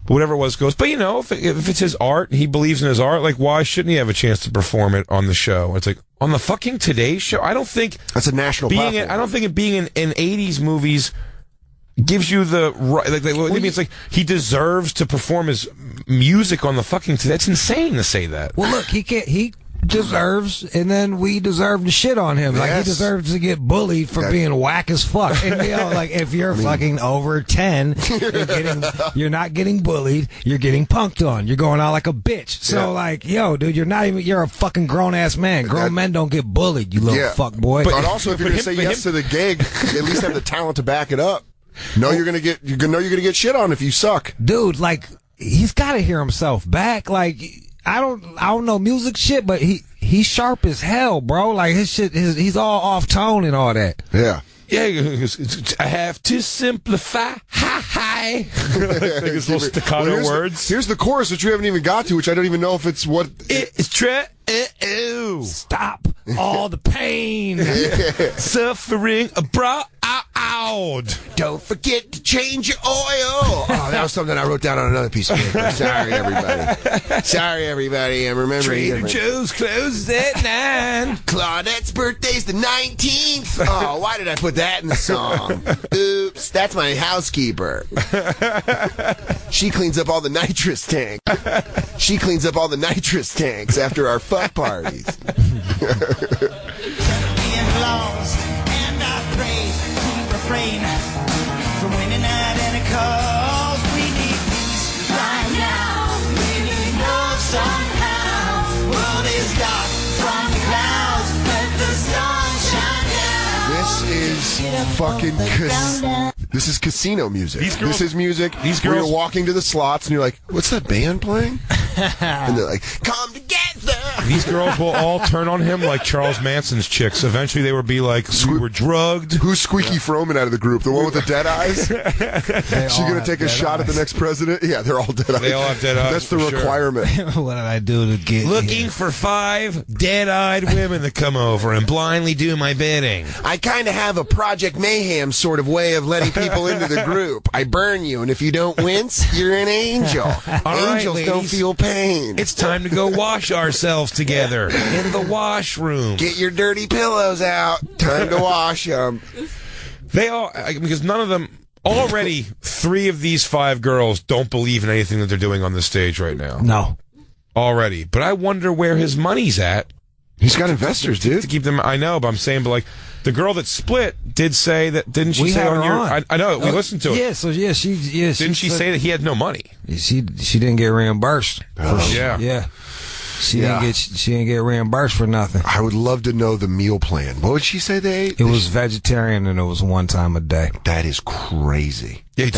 [SPEAKER 2] but whatever it was goes. But you know, if it's his art, he believes in his art. Like, why shouldn't he have a chance to perform it on the show? It's like on the fucking Today Show. I don't think
[SPEAKER 3] that's a national platform.
[SPEAKER 2] I don't think it being in 80s movies gives you the right. It's like he deserves to perform his music on the fucking. That's insane to say that.
[SPEAKER 15] Well, look, he deserves, and then we deserve to shit on him. Like, he deserves to get bullied for being whack as fuck. And, you know, like, if you're fucking over 10, you're not getting bullied, you're getting punked on. You're going out like a bitch. So, like, yo, dude, you're a fucking grown-ass man. Grown men don't get bullied, you little fuck boy.
[SPEAKER 3] But also, if you're going to say yes to the gig, at least have the talent to back it up. You're gonna get shit on if you suck.
[SPEAKER 15] Dude, like, he's gotta hear himself back. Like, I don't know music shit, but he's sharp as hell, bro. Like, his shit, he's all off tone and all that.
[SPEAKER 3] Yeah.
[SPEAKER 2] Yeah, I have to simplify. Hi. Like his little staccato words.
[SPEAKER 3] Here's the chorus, which you haven't even got to, which I don't even know if it's what.
[SPEAKER 2] It's
[SPEAKER 15] stop all the pain.
[SPEAKER 2] Suffering abroad.
[SPEAKER 3] Don't forget to change your oil. Oh, that was something I wrote down on another piece of paper. Sorry, everybody. I'm remembering.
[SPEAKER 2] Trader Joe's closes at 9.
[SPEAKER 3] Claudette's birthday's the 19th. Oh, why did I put that in the song? Oops, that's my housekeeper. She cleans up all the nitrous tanks. After our fuck parties.
[SPEAKER 12] Refrain from winning at any cause. We need peace right now. We need love somehow. World is dark from the clouds. Let the sun shine down.
[SPEAKER 3] This is casino music.
[SPEAKER 2] This is music. These girls,
[SPEAKER 3] where you're walking to the slots and you're like, what's that band playing? And they're like, come together.
[SPEAKER 2] These girls will all turn on him like Charles Manson's chicks. Eventually they will be like, we were drugged.
[SPEAKER 3] Who's Squeaky Froman out of the group? The one with the dead eyes? She going to take a shot at the next president? Yeah, they're all dead eyes.
[SPEAKER 2] They all have dead eyes.
[SPEAKER 3] That's the requirement.
[SPEAKER 15] What did I do to get
[SPEAKER 2] Looking for 5 dead-eyed women to come over and blindly do my bidding.
[SPEAKER 3] I kind of have a Project Mayhem sort of way of letting people into the group. I burn you, and if you don't wince, you're an angel. Angels don't feel pain.
[SPEAKER 2] It's time to go wash ourselves together in the washroom.
[SPEAKER 3] Get your dirty pillows out. Time to wash them.
[SPEAKER 2] They all, because none of them, already 3 of these 5 girls don't believe in anything that they're doing on the stage right now.
[SPEAKER 15] No.
[SPEAKER 2] Already. But I wonder where his money's at.
[SPEAKER 3] He's got investors, dude.
[SPEAKER 2] To keep them, I know, but I'm saying, but like, the girl that split did say that, didn't she say on your, I know, we listened to it.
[SPEAKER 15] Yeah, so yeah,
[SPEAKER 2] didn't she say that he had no money?
[SPEAKER 15] She didn't get reimbursed.
[SPEAKER 2] Yeah.
[SPEAKER 15] She didn't get reimbursed for nothing.
[SPEAKER 3] I would love to know the meal plan. What would she say they ate?
[SPEAKER 15] It was vegetarian and it was one time a day.
[SPEAKER 3] That is crazy.
[SPEAKER 2] Yeah,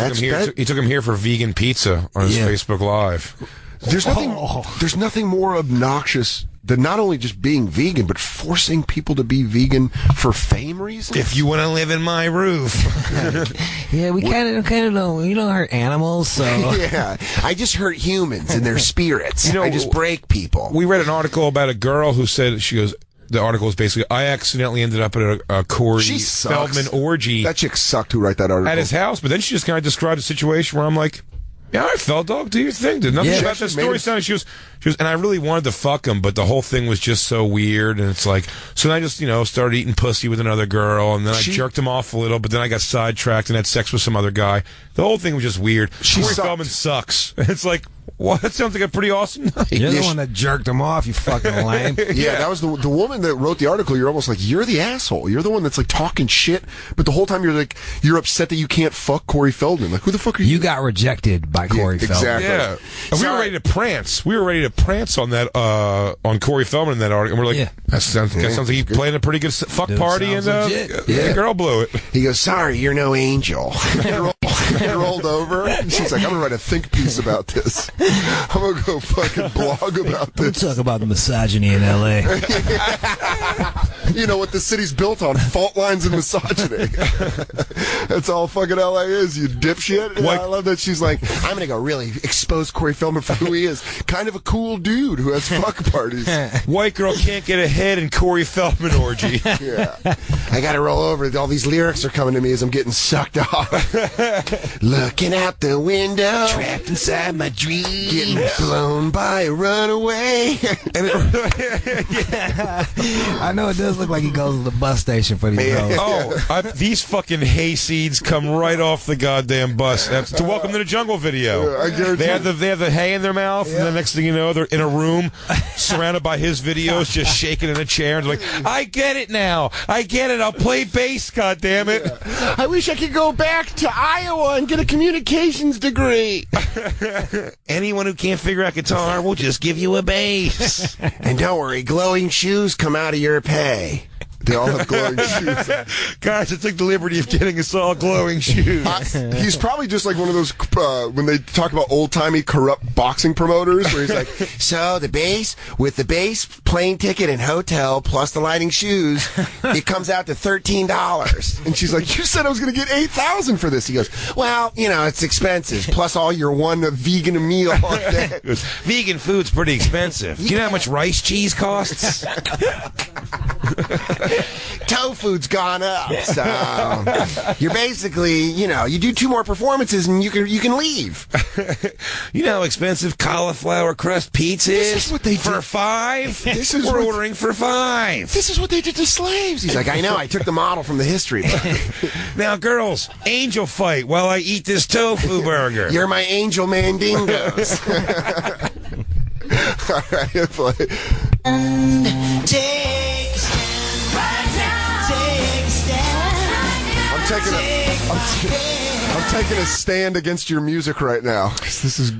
[SPEAKER 2] he took him here for vegan pizza on his Facebook Live.
[SPEAKER 3] There's nothing more obnoxious than not only just being vegan, but forcing people to be vegan for fame reasons.
[SPEAKER 2] If you want to live in my roof.
[SPEAKER 15] Yeah, we kind of don't. You don't hurt animals, so.
[SPEAKER 3] Yeah, I just hurt humans and their spirits. I just break people.
[SPEAKER 2] We read an article about a girl who said, she goes, the article is basically, I accidentally ended up at a Corey Feldman orgy.
[SPEAKER 3] That chick sucked who wrote that article.
[SPEAKER 2] At his house, but then she just kind of described a situation where I'm like, Yeah, all right, Feld Dog, do your thing, dude. Nothing about that story sounded. She was, and I really wanted to fuck him, but the whole thing was just so weird. And it's like, so then I just, started eating pussy with another girl, and then I jerked him off a little, but then I got sidetracked and had sex with some other guy. The whole thing was just weird. Corey Feldman sucks. It's like, well, that sounds like a pretty awesome night.
[SPEAKER 15] You're the one that jerked him off, you fucking lame.
[SPEAKER 3] Yeah, that was the woman that wrote the article. You're almost like, you're the asshole. You're the one that's like talking shit, but the whole time you're upset that you can't fuck Corey Feldman. Like, who the fuck are you?
[SPEAKER 15] You got rejected by Corey Feldman.
[SPEAKER 3] Exactly.
[SPEAKER 2] Yeah. And we were ready to prance. We were ready to prance on that, on Corey Feldman in that article. And we're like, that sounds like he played a pretty good fuck party, and the girl blew it.
[SPEAKER 3] He goes, sorry, you're no angel. He rolled over. And she's like, I'm going to write a think piece about this. I'm going to go fucking blog about this.
[SPEAKER 15] Let's talk about the misogyny in L.A.
[SPEAKER 3] You know what the city's built on? Fault lines and misogyny. That's all fucking L.A. is, you dipshit. I love that she's like, I'm going to go really expose Corey Feldman for who he is. Kind of a cool dude who has fuck parties.
[SPEAKER 2] White girl can't get ahead in Corey Feldman orgy.
[SPEAKER 3] Yeah. I got to roll over. All these lyrics are coming to me as I'm getting sucked off. Looking out the window, trapped inside my dream, getting blown by a runaway.
[SPEAKER 15] I know it does look like he goes to the bus station for these girls.
[SPEAKER 2] These fucking hayseeds come right off the goddamn bus. That's to Welcome to the Jungle video. They have the hay in their mouth, and the next thing you know, they're in a room surrounded by his videos, just shaking in a chair, and they're like, I get it now. I get it. I'll play bass, goddammit.
[SPEAKER 3] I wish I could go back to Iowa and get a communications degree.
[SPEAKER 2] Anyone who can't figure out guitar will just give you a bass.
[SPEAKER 3] And don't worry, glowing shoes come out of your pay. They all have glowing shoes.
[SPEAKER 2] Guys, I took the liberty of getting us all glowing shoes.
[SPEAKER 3] He's probably just like one of those, when they talk about old-timey corrupt boxing promoters, where he's like, so the bass, with the bass, plane ticket, and hotel, plus the lighting shoes, it comes out to $13. And she's like, you said I was going to get $8,000 for this. He goes, well, it's expensive, plus all your one vegan meal on day.
[SPEAKER 2] Vegan food's pretty expensive. Do you know how much rice cheese costs?
[SPEAKER 3] Tofu's gone up, so you're basically, you do 2 more performances and you can leave.
[SPEAKER 2] You know how expensive cauliflower crust pizza is?
[SPEAKER 3] This is what they
[SPEAKER 2] for
[SPEAKER 3] did.
[SPEAKER 2] $5. We're ordering for $5.
[SPEAKER 3] This is what they did to slaves. He's like, I know, I took the model from the history book.
[SPEAKER 2] Now, girls, angel fight while I eat this tofu burger.
[SPEAKER 3] You're my angel mandingos. All right, play. I'm taking a stand against your music right now. This is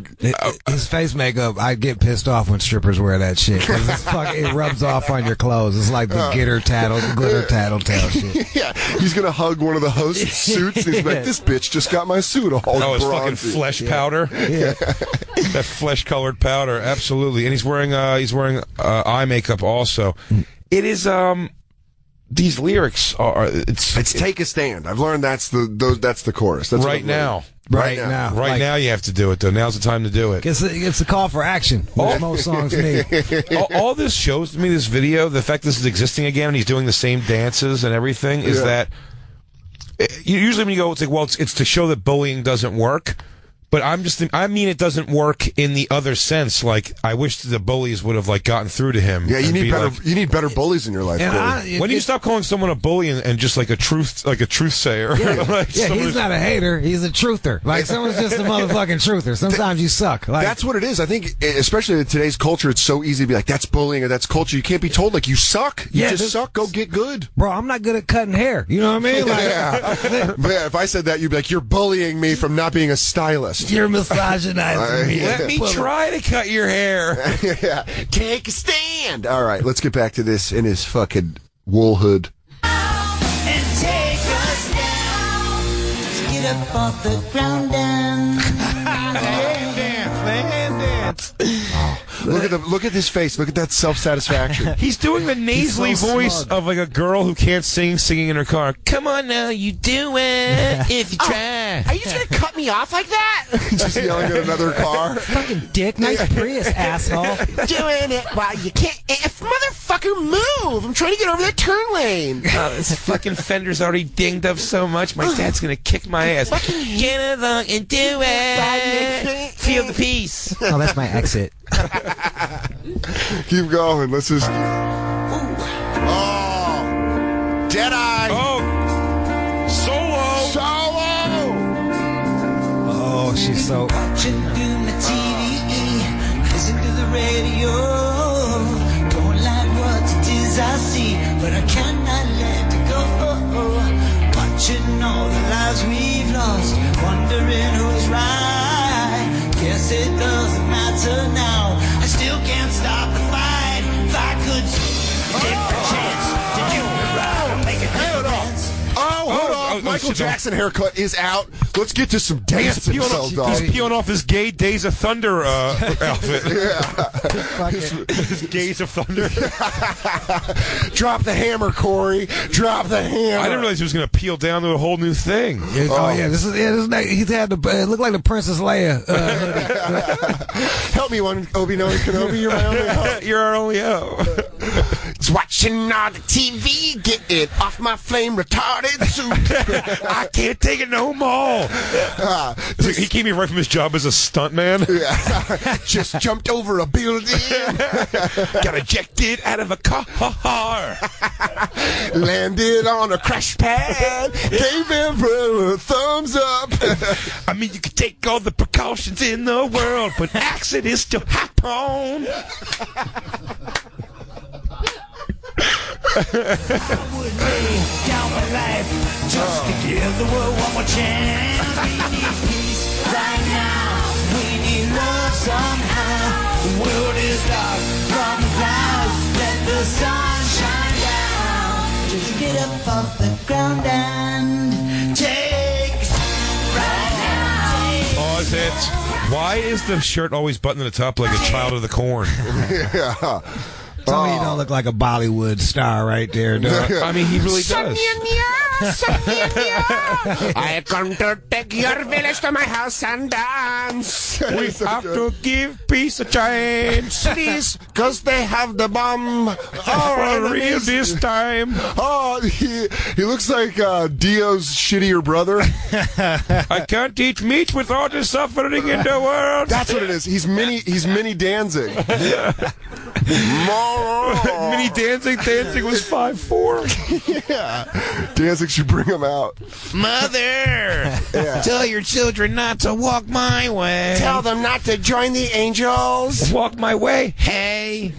[SPEAKER 15] his face makeup. I get pissed off when strippers wear that shit. 'Cause it rubs off on your clothes. It's like the glitter tattletale shit.
[SPEAKER 3] Yeah, he's gonna hug one of the host's suits. And he's like, "This bitch just got my suit all
[SPEAKER 2] it's fucking flesh powder. Yeah. That flesh-colored powder, absolutely. And he's wearing eye makeup also. It is these lyrics are it's
[SPEAKER 3] take a stand. I've learned that's the chorus. That's
[SPEAKER 2] right now.
[SPEAKER 15] Right now.
[SPEAKER 2] Right now you have to do it, though. Now's the time to do it.
[SPEAKER 15] It's a call for action, which most songs need.
[SPEAKER 2] All this shows to me, this video, the fact this is existing again and he's doing the same dances and everything, is that usually when you go, it's like, well, it's to show that bullying doesn't work. But I mean it doesn't work in the other sense. Like, I wish the bullies would have gotten through to him.
[SPEAKER 3] Yeah, you need better bullies in your life.
[SPEAKER 2] When do you stop calling someone a bully and just like a truth sayer?
[SPEAKER 15] Yeah, he's not a hater. He's a truther. Like, someone's just a motherfucking truther. Sometimes you suck. Like,
[SPEAKER 3] that's what it is. I think, especially in today's culture, it's so easy to be like, that's bullying or that's culture. You can't be told like you suck. You just suck. Go get good,
[SPEAKER 15] bro. I'm not good at cutting hair. You know what I mean? Like,
[SPEAKER 3] but if I said that, you'd be like, you're bullying me from not being a stylist.
[SPEAKER 15] You're misogynizing me.
[SPEAKER 2] Let me try to cut your hair.
[SPEAKER 3] Yeah. Take a stand. All right, let's get back to this in his fucking wool hood.
[SPEAKER 12] And take a stand. Just get up off the ground and
[SPEAKER 15] hand dance.
[SPEAKER 3] Look at his face. Look at that self-satisfaction.
[SPEAKER 2] He's doing the nasally voice of like a girl who can't sing, singing in her car. Come on now, you do it if you try.
[SPEAKER 3] Are you just gonna cut me off like that? Just yelling at another car.
[SPEAKER 15] Fucking dick, nice Prius, asshole.
[SPEAKER 3] Doing it while you can't. Motherfucker, move! I'm trying to get over that turn lane.
[SPEAKER 2] Oh, this fucking fender's already dinged up so much. My dad's gonna kick my ass. Get along and do it. Feel the peace.
[SPEAKER 15] Oh, that's my exit.
[SPEAKER 3] Keep going. Let's just. Oh, Deadeye.
[SPEAKER 2] Oh, Solo.
[SPEAKER 15] Oh, she's so.
[SPEAKER 12] Watching through my TV, listen to the radio. Don't like what it is I see, but I cannot let it go. Watching all the lives we've lost, wondering who's right. Guess it doesn't matter now. I still can't stop the fight. If I could take a chance to do it right or make a difference.
[SPEAKER 3] Hold on. Michael Jackson haircut is out. Let's get to some dancing.
[SPEAKER 2] He's peeling off his gay Days of Thunder outfit. His Days of Thunder.
[SPEAKER 3] Drop the hammer, Corey. Drop the hammer.
[SPEAKER 2] I didn't realize he was going to peel down to a whole new thing.
[SPEAKER 15] This is he's had the look like the Princess Leia.
[SPEAKER 3] Help me, Obi-Wan Kenobi. You're my only hope.
[SPEAKER 2] You're our only hope.
[SPEAKER 3] It's watching all the TV, getting off my flame retarded suit.
[SPEAKER 2] I can't take it no more. He came here right from his job as a stuntman.
[SPEAKER 3] Just jumped over a building.
[SPEAKER 2] Got ejected out of a car.
[SPEAKER 3] Landed on a crash pad. Gave everyone a thumbs up.
[SPEAKER 2] I mean, you could take all the precautions in the world, but accidents still happen.
[SPEAKER 12] I would lay down my life just to give the world one more chance. We need peace right now. We need love somehow. The world is dark from the clouds. Let the sun shine down. Just get up off the ground and take a stand right now.
[SPEAKER 2] Pause it. Why is the shirt always buttoned at the top like a child of the corn?
[SPEAKER 3] Yeah.
[SPEAKER 15] Tell me you don't look like a Bollywood star right there, dog.
[SPEAKER 2] I mean, he really does.
[SPEAKER 3] I come to take your village to my house and dance.
[SPEAKER 2] We have to give peace a chance.
[SPEAKER 3] Please, because they have the bomb.
[SPEAKER 2] For real this time.
[SPEAKER 3] Oh, he looks like Dio's shittier brother.
[SPEAKER 2] I can't eat meat with all the suffering in the world.
[SPEAKER 3] That's what it is. He's mini Danzig.
[SPEAKER 2] Mini Danzig. Danzig was 5'4".
[SPEAKER 3] Yeah. Danzig should bring him out.
[SPEAKER 2] Mother, tell your children not to walk my way.
[SPEAKER 3] Tell them not to join the angels.
[SPEAKER 2] Walk my way. Hey.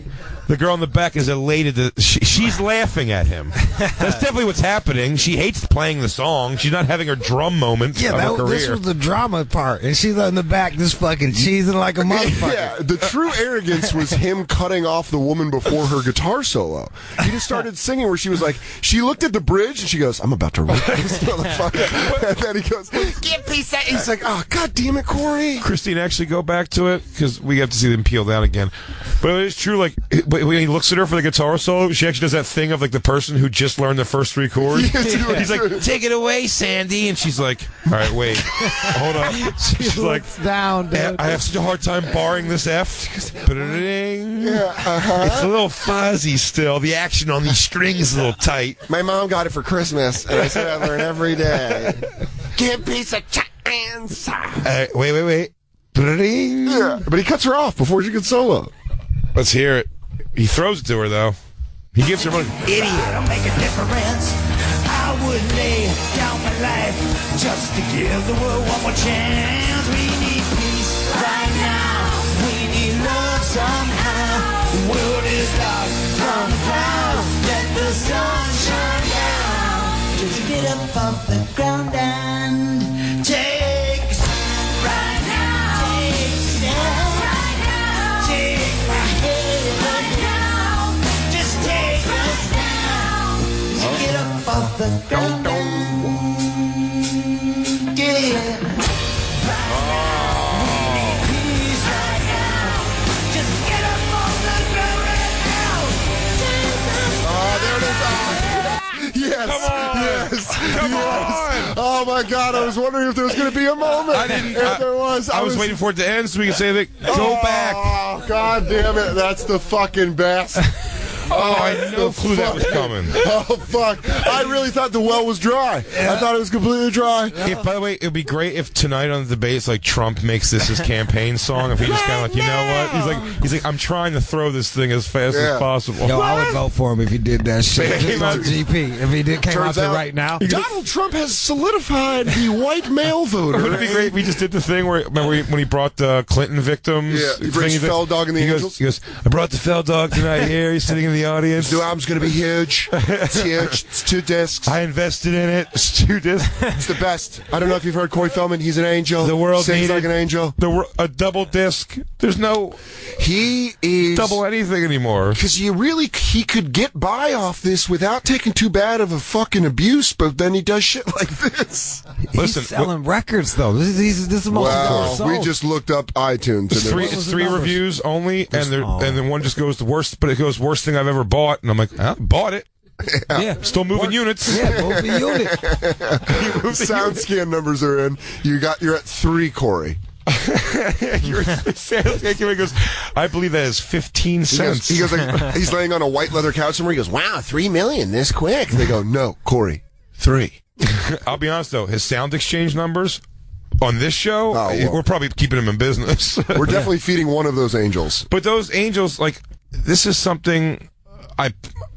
[SPEAKER 2] The girl in the back is elated. She's laughing at him. That's definitely what's happening. She hates playing the song. She's not having her drum moment of her career.
[SPEAKER 15] This was the drama part. And she's in the back just fucking cheesing like a motherfucker.
[SPEAKER 3] Yeah, the true arrogance was him cutting off the woman before her guitar solo. He just started singing where she was like, she looked at the bridge and she goes, I'm about to rip this motherfucker. And then he goes, get peace out. He's like, oh, God damn it, Corey.
[SPEAKER 2] Christine, actually go back to it because we have to see them peel down again. But it's true, like, when he looks at her for the guitar solo, she actually does that thing of like the person who just learned the first 3 chords. He's like, take it away, Sandy. And she's like, all right, wait. Hold on. She's like,
[SPEAKER 15] down, dude.
[SPEAKER 2] I have such a hard time barring this F. It's a little fuzzy still. The action on these strings is a little tight.
[SPEAKER 3] My mom got it for Christmas, and I said I learn every day. Give peace a chance.
[SPEAKER 2] Wait.
[SPEAKER 3] Yeah, but he cuts her off before she can solo.
[SPEAKER 2] Let's hear it. He throws it to her, though. He gives her money.
[SPEAKER 12] Idiot. I'll make a difference. I would lay down my life just to give the world one more chance. We need peace right now. We need love somehow. The world is dark from the clouds. Let the sun shine down. Just get up off the ground and take a stand right now. Take a stand right now. Take my head right now. Just take a stand. Just get up off the ground and yeah. Right now. We need peace right now. Just get up
[SPEAKER 3] Oh my God! I was wondering if there was going to be a moment.
[SPEAKER 2] I didn't.
[SPEAKER 3] There was.
[SPEAKER 2] I was waiting for it to end so we could say that. Go back.
[SPEAKER 3] Oh God damn it! That's the fucking best.
[SPEAKER 2] I had no clue that was coming.
[SPEAKER 3] Oh, fuck. I really thought the well was dry. Yeah. I thought it was completely dry.
[SPEAKER 2] By the way, it would be great if tonight on the debates, like, Trump makes this his campaign song. If he just kind of like, you know what? He's like, I'm trying to throw this thing as fast as possible.
[SPEAKER 15] Yo, I would vote for him if he did that shit. Just on GP. If he came out there right now.
[SPEAKER 3] Donald Trump has solidified the white male voter.
[SPEAKER 2] Wouldn't it be great if we just did the thing where, remember when he brought Clinton victims?
[SPEAKER 3] Yeah, he brings Feld Dog and the Angels.
[SPEAKER 2] He goes, I brought the Feld Dog tonight here. He's sitting in the audience.
[SPEAKER 3] The album's going to be huge. It's huge. It's 2 discs.
[SPEAKER 2] I invested in it. It's 2 discs.
[SPEAKER 3] It's the best. I don't know if you've heard Corey Feldman. He's an angel.
[SPEAKER 2] The world
[SPEAKER 3] sings like an angel.
[SPEAKER 2] A double disc. There's no.
[SPEAKER 3] He is
[SPEAKER 2] double anything anymore.
[SPEAKER 3] Because he could get by off this without taking too bad of a fucking abuse, but then he does shit like this.
[SPEAKER 15] Listen, he's selling records though. This is the most.
[SPEAKER 3] Well, we just looked up iTunes.
[SPEAKER 2] It's 3 reviews only, and then one just goes the worst. But it goes worst thing I've ever bought, and I'm like, bought it. Yeah, still moving units.
[SPEAKER 15] Yeah, moving unit.
[SPEAKER 3] SoundScan numbers are in. You're at 3, Corey.
[SPEAKER 2] Goes, I believe that is 15 cents.
[SPEAKER 3] He goes like, he's laying on a white leather couch somewhere. He goes, wow, 3 million this quick. And they go, no, Corey, 3.
[SPEAKER 2] I'll be honest though, his sound exchange numbers on this show, we're probably keeping him in business.
[SPEAKER 3] We're definitely feeding one of those angels.
[SPEAKER 2] But those angels, like, this is something.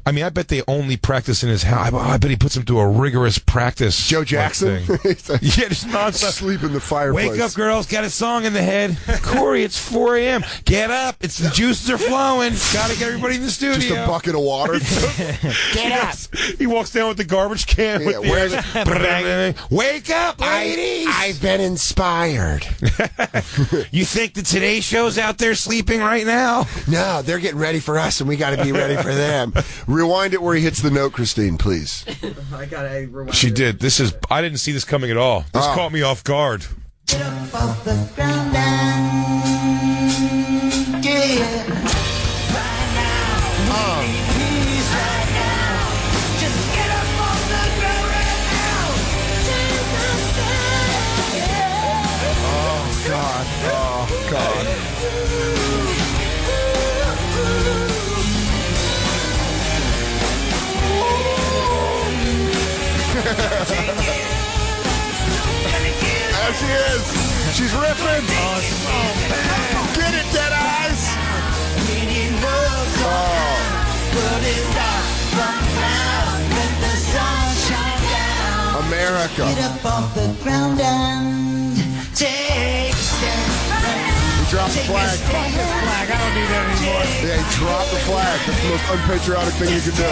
[SPEAKER 2] I mean, I bet they only practice in his house. I bet he puts him through a rigorous practice.
[SPEAKER 3] Joe Jackson?
[SPEAKER 2] Yeah, just nonstop.
[SPEAKER 3] Sleep in the fireplace.
[SPEAKER 2] Wake up, girls. Got a song in the head. Corey, it's 4 a.m. Get up. It's the juices are flowing. Got to get everybody in the studio.
[SPEAKER 3] Just a bucket of water.
[SPEAKER 2] Get up. He walks down with the garbage can.
[SPEAKER 3] Yeah,
[SPEAKER 2] Wake up, ladies.
[SPEAKER 3] I've been inspired.
[SPEAKER 2] You think the Today Show's out there sleeping right now?
[SPEAKER 3] No, they're getting ready for us, and we got to be ready for them. Rewind it where he hits the note, Christine, please.
[SPEAKER 11] I gotta rewind.
[SPEAKER 2] She did. I didn't see this coming at all. This caught me off guard.
[SPEAKER 12] Get up off the ground and get right now. Please, right now. Just get up off the ground right now.
[SPEAKER 3] Oh God. Oh God. There she is. She's ripping. Get it, Dead Eyes. America.
[SPEAKER 12] Get up off the ground and take a step.
[SPEAKER 3] He dropped the flag.
[SPEAKER 15] Fuck this flag. I don't need that anymore.
[SPEAKER 3] Yeah, he dropped the flag. That's the most unpatriotic thing you could do.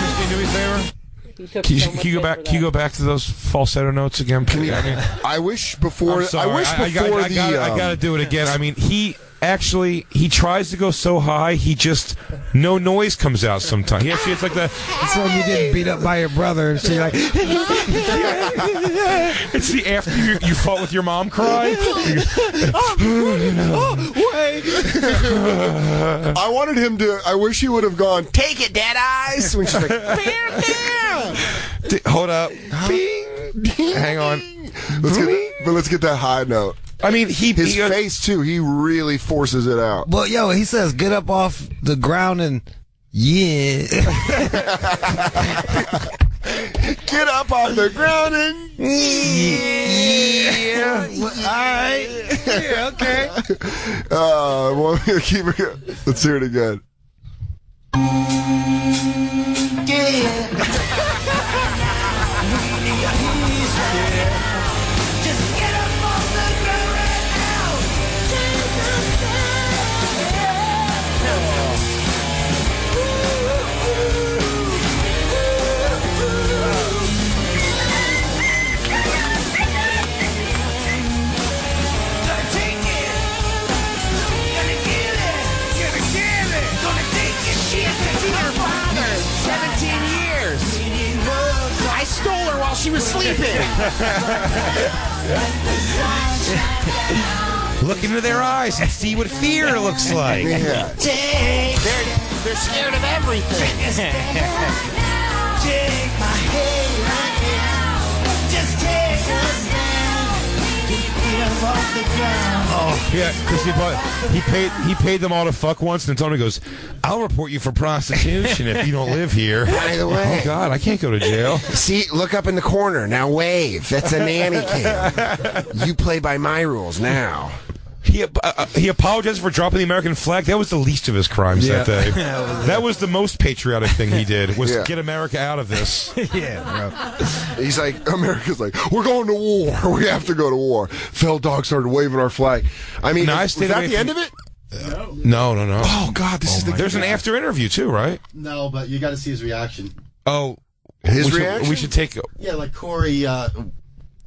[SPEAKER 2] Christine, do me a favor. Can you go back to those falsetto notes again?
[SPEAKER 3] I wish before.
[SPEAKER 2] I gotta do it again. I mean, he tries to go so high, no noise comes out sometimes. It's like the.
[SPEAKER 15] It's when you get beat up by your brother, so you're like.
[SPEAKER 2] It's the after you fought with your mom cry.
[SPEAKER 3] Wait. I wanted him to. I wish he would have gone. Take it, Dead Eyes. When she's like,
[SPEAKER 2] hold up. Hang on.
[SPEAKER 3] Let's get that high note.
[SPEAKER 2] I mean,
[SPEAKER 3] his face too. He really forces it out.
[SPEAKER 15] Well, yo, he says, "Get up off the ground and yeah."
[SPEAKER 3] Get up off the ground and
[SPEAKER 15] yeah. All right. Yeah, okay.
[SPEAKER 3] Keep it. Let's hear it again.
[SPEAKER 16] She was sleeping.
[SPEAKER 2] Look into their eyes and see what fear looks like.
[SPEAKER 3] Yeah.
[SPEAKER 16] They're scared of everything.
[SPEAKER 12] Take my hand right now. Just
[SPEAKER 2] Oh yeah, because he paid them all to fuck once, and Tony goes, "I'll report you for prostitution if you don't live here."
[SPEAKER 3] By the way,
[SPEAKER 2] oh God, I can't go to jail.
[SPEAKER 3] See, look up in the corner now. Wave. That's a nanny cam. You play by my rules now.
[SPEAKER 2] He apologized for dropping the American flag. That was the least of his crimes that day. That was the most patriotic thing he did, was get America out of this.
[SPEAKER 3] Yeah, bro. He's like, America's like, we're going to war. We have to go to war. Feld Dog started waving our flag. I mean, was that the end of it?
[SPEAKER 2] No.
[SPEAKER 3] Oh, God, this is the...
[SPEAKER 2] There's an after interview, too, right?
[SPEAKER 8] No, but you got to see his reaction.
[SPEAKER 2] Oh.
[SPEAKER 3] His reaction?
[SPEAKER 2] We should take...
[SPEAKER 8] Yeah, like Corey...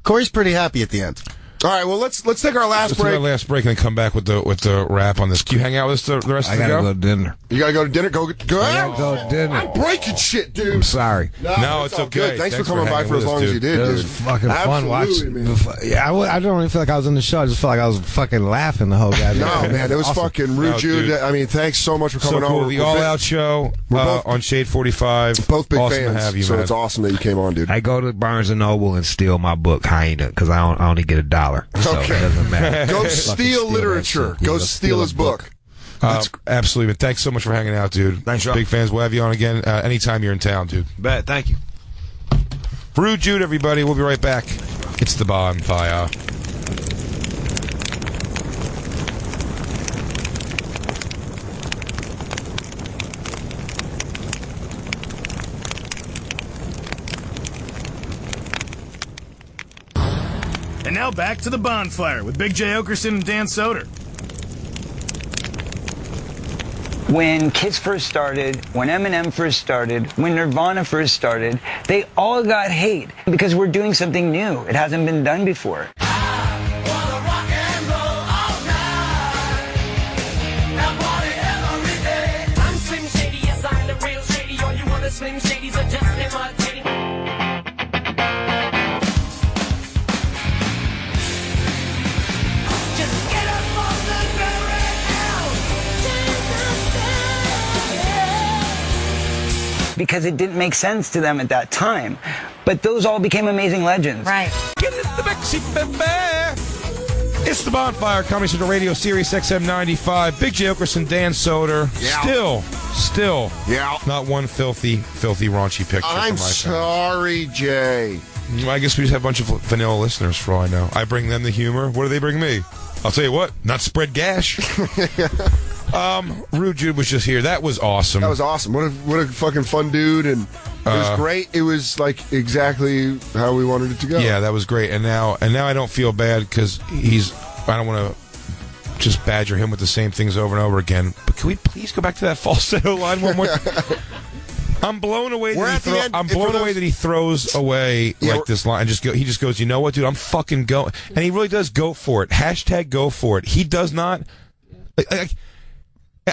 [SPEAKER 8] Corey's pretty happy at the end.
[SPEAKER 3] All right, well, let's take our last break.
[SPEAKER 2] Take our last break and then come back with the wrap on this. Do you hang out with us the rest of the
[SPEAKER 15] I gotta go to dinner.
[SPEAKER 3] You gotta go to dinner? Go.
[SPEAKER 15] I gotta go to dinner.
[SPEAKER 3] I'm breaking shit, dude.
[SPEAKER 15] I'm sorry.
[SPEAKER 3] No, it's
[SPEAKER 2] okay.
[SPEAKER 3] Good. Thanks for coming by for as long as you did,
[SPEAKER 15] It
[SPEAKER 3] dude.
[SPEAKER 15] was fucking fun watching.
[SPEAKER 3] Man.
[SPEAKER 15] Yeah, I don't even feel like I was in the show. I just felt like I was fucking laughing the whole goddamn
[SPEAKER 3] No,
[SPEAKER 15] time.
[SPEAKER 3] man, it was
[SPEAKER 15] awesome.
[SPEAKER 3] fucking rude, Jude. I mean, thanks so much for coming
[SPEAKER 2] so cool.
[SPEAKER 3] over.
[SPEAKER 2] The All Out Show on Shade 45.
[SPEAKER 3] Both big
[SPEAKER 2] awesome
[SPEAKER 3] fans,
[SPEAKER 2] to have you,
[SPEAKER 3] so
[SPEAKER 2] man.
[SPEAKER 3] it's awesome that you came on, dude.
[SPEAKER 15] I go to Barnes & Noble and steal my book, Hyena, because I only get $1. So it doesn't matter.
[SPEAKER 3] Go steal literature. Go steal his book.
[SPEAKER 2] Absolutely. But thanks so much for hanging out, dude.
[SPEAKER 15] Thanks, y'all.
[SPEAKER 2] Big fans. We'll have you on again anytime you're in town, dude.
[SPEAKER 15] Bet. Thank you.
[SPEAKER 2] Rude Jude, everybody. We'll be right back. It's the Bonfire.
[SPEAKER 1] And now back to the Bonfire with Big J. Oakerson and Dan Soder.
[SPEAKER 10] When Kiss first started, when Eminem first started, when Nirvana first started, they all got hate because we're doing something new. It hasn't been done before.
[SPEAKER 12] I'm Slim Shady, yes, I'm the real Shady. All you other Slim Shadys are just imitating. Just get up on the
[SPEAKER 10] because it didn't make sense to them at that time. But those all became amazing legends.
[SPEAKER 9] Right.
[SPEAKER 2] Get in the backseat, baby. It's the Bonfire, Comedy Central Radio, Sirius XM 95. Big J. Oakerson, Dan Soder.
[SPEAKER 3] Yeah.
[SPEAKER 2] Still.
[SPEAKER 3] Yeah.
[SPEAKER 2] Not one filthy, raunchy picture.
[SPEAKER 3] I'm sorry, Jay.
[SPEAKER 2] I guess we just have a bunch of vanilla listeners for all I know. I bring them the humor. What do they bring me? I'll tell you what, not spread gash. Rude Jude was just here. That was awesome.
[SPEAKER 3] That was awesome. What a fucking fun dude, and it was great. It was like exactly how we wanted it to go.
[SPEAKER 2] Yeah, that was great. And now I don't feel bad because I don't want to just badger him with the same things over and over again. But can we please go back to that falsetto line one more time? I'm blown away. I'm blown away that he throws away this line and he just goes, you know what, dude? I'm fucking going, and he really does go for it. Hashtag go for it. He does not.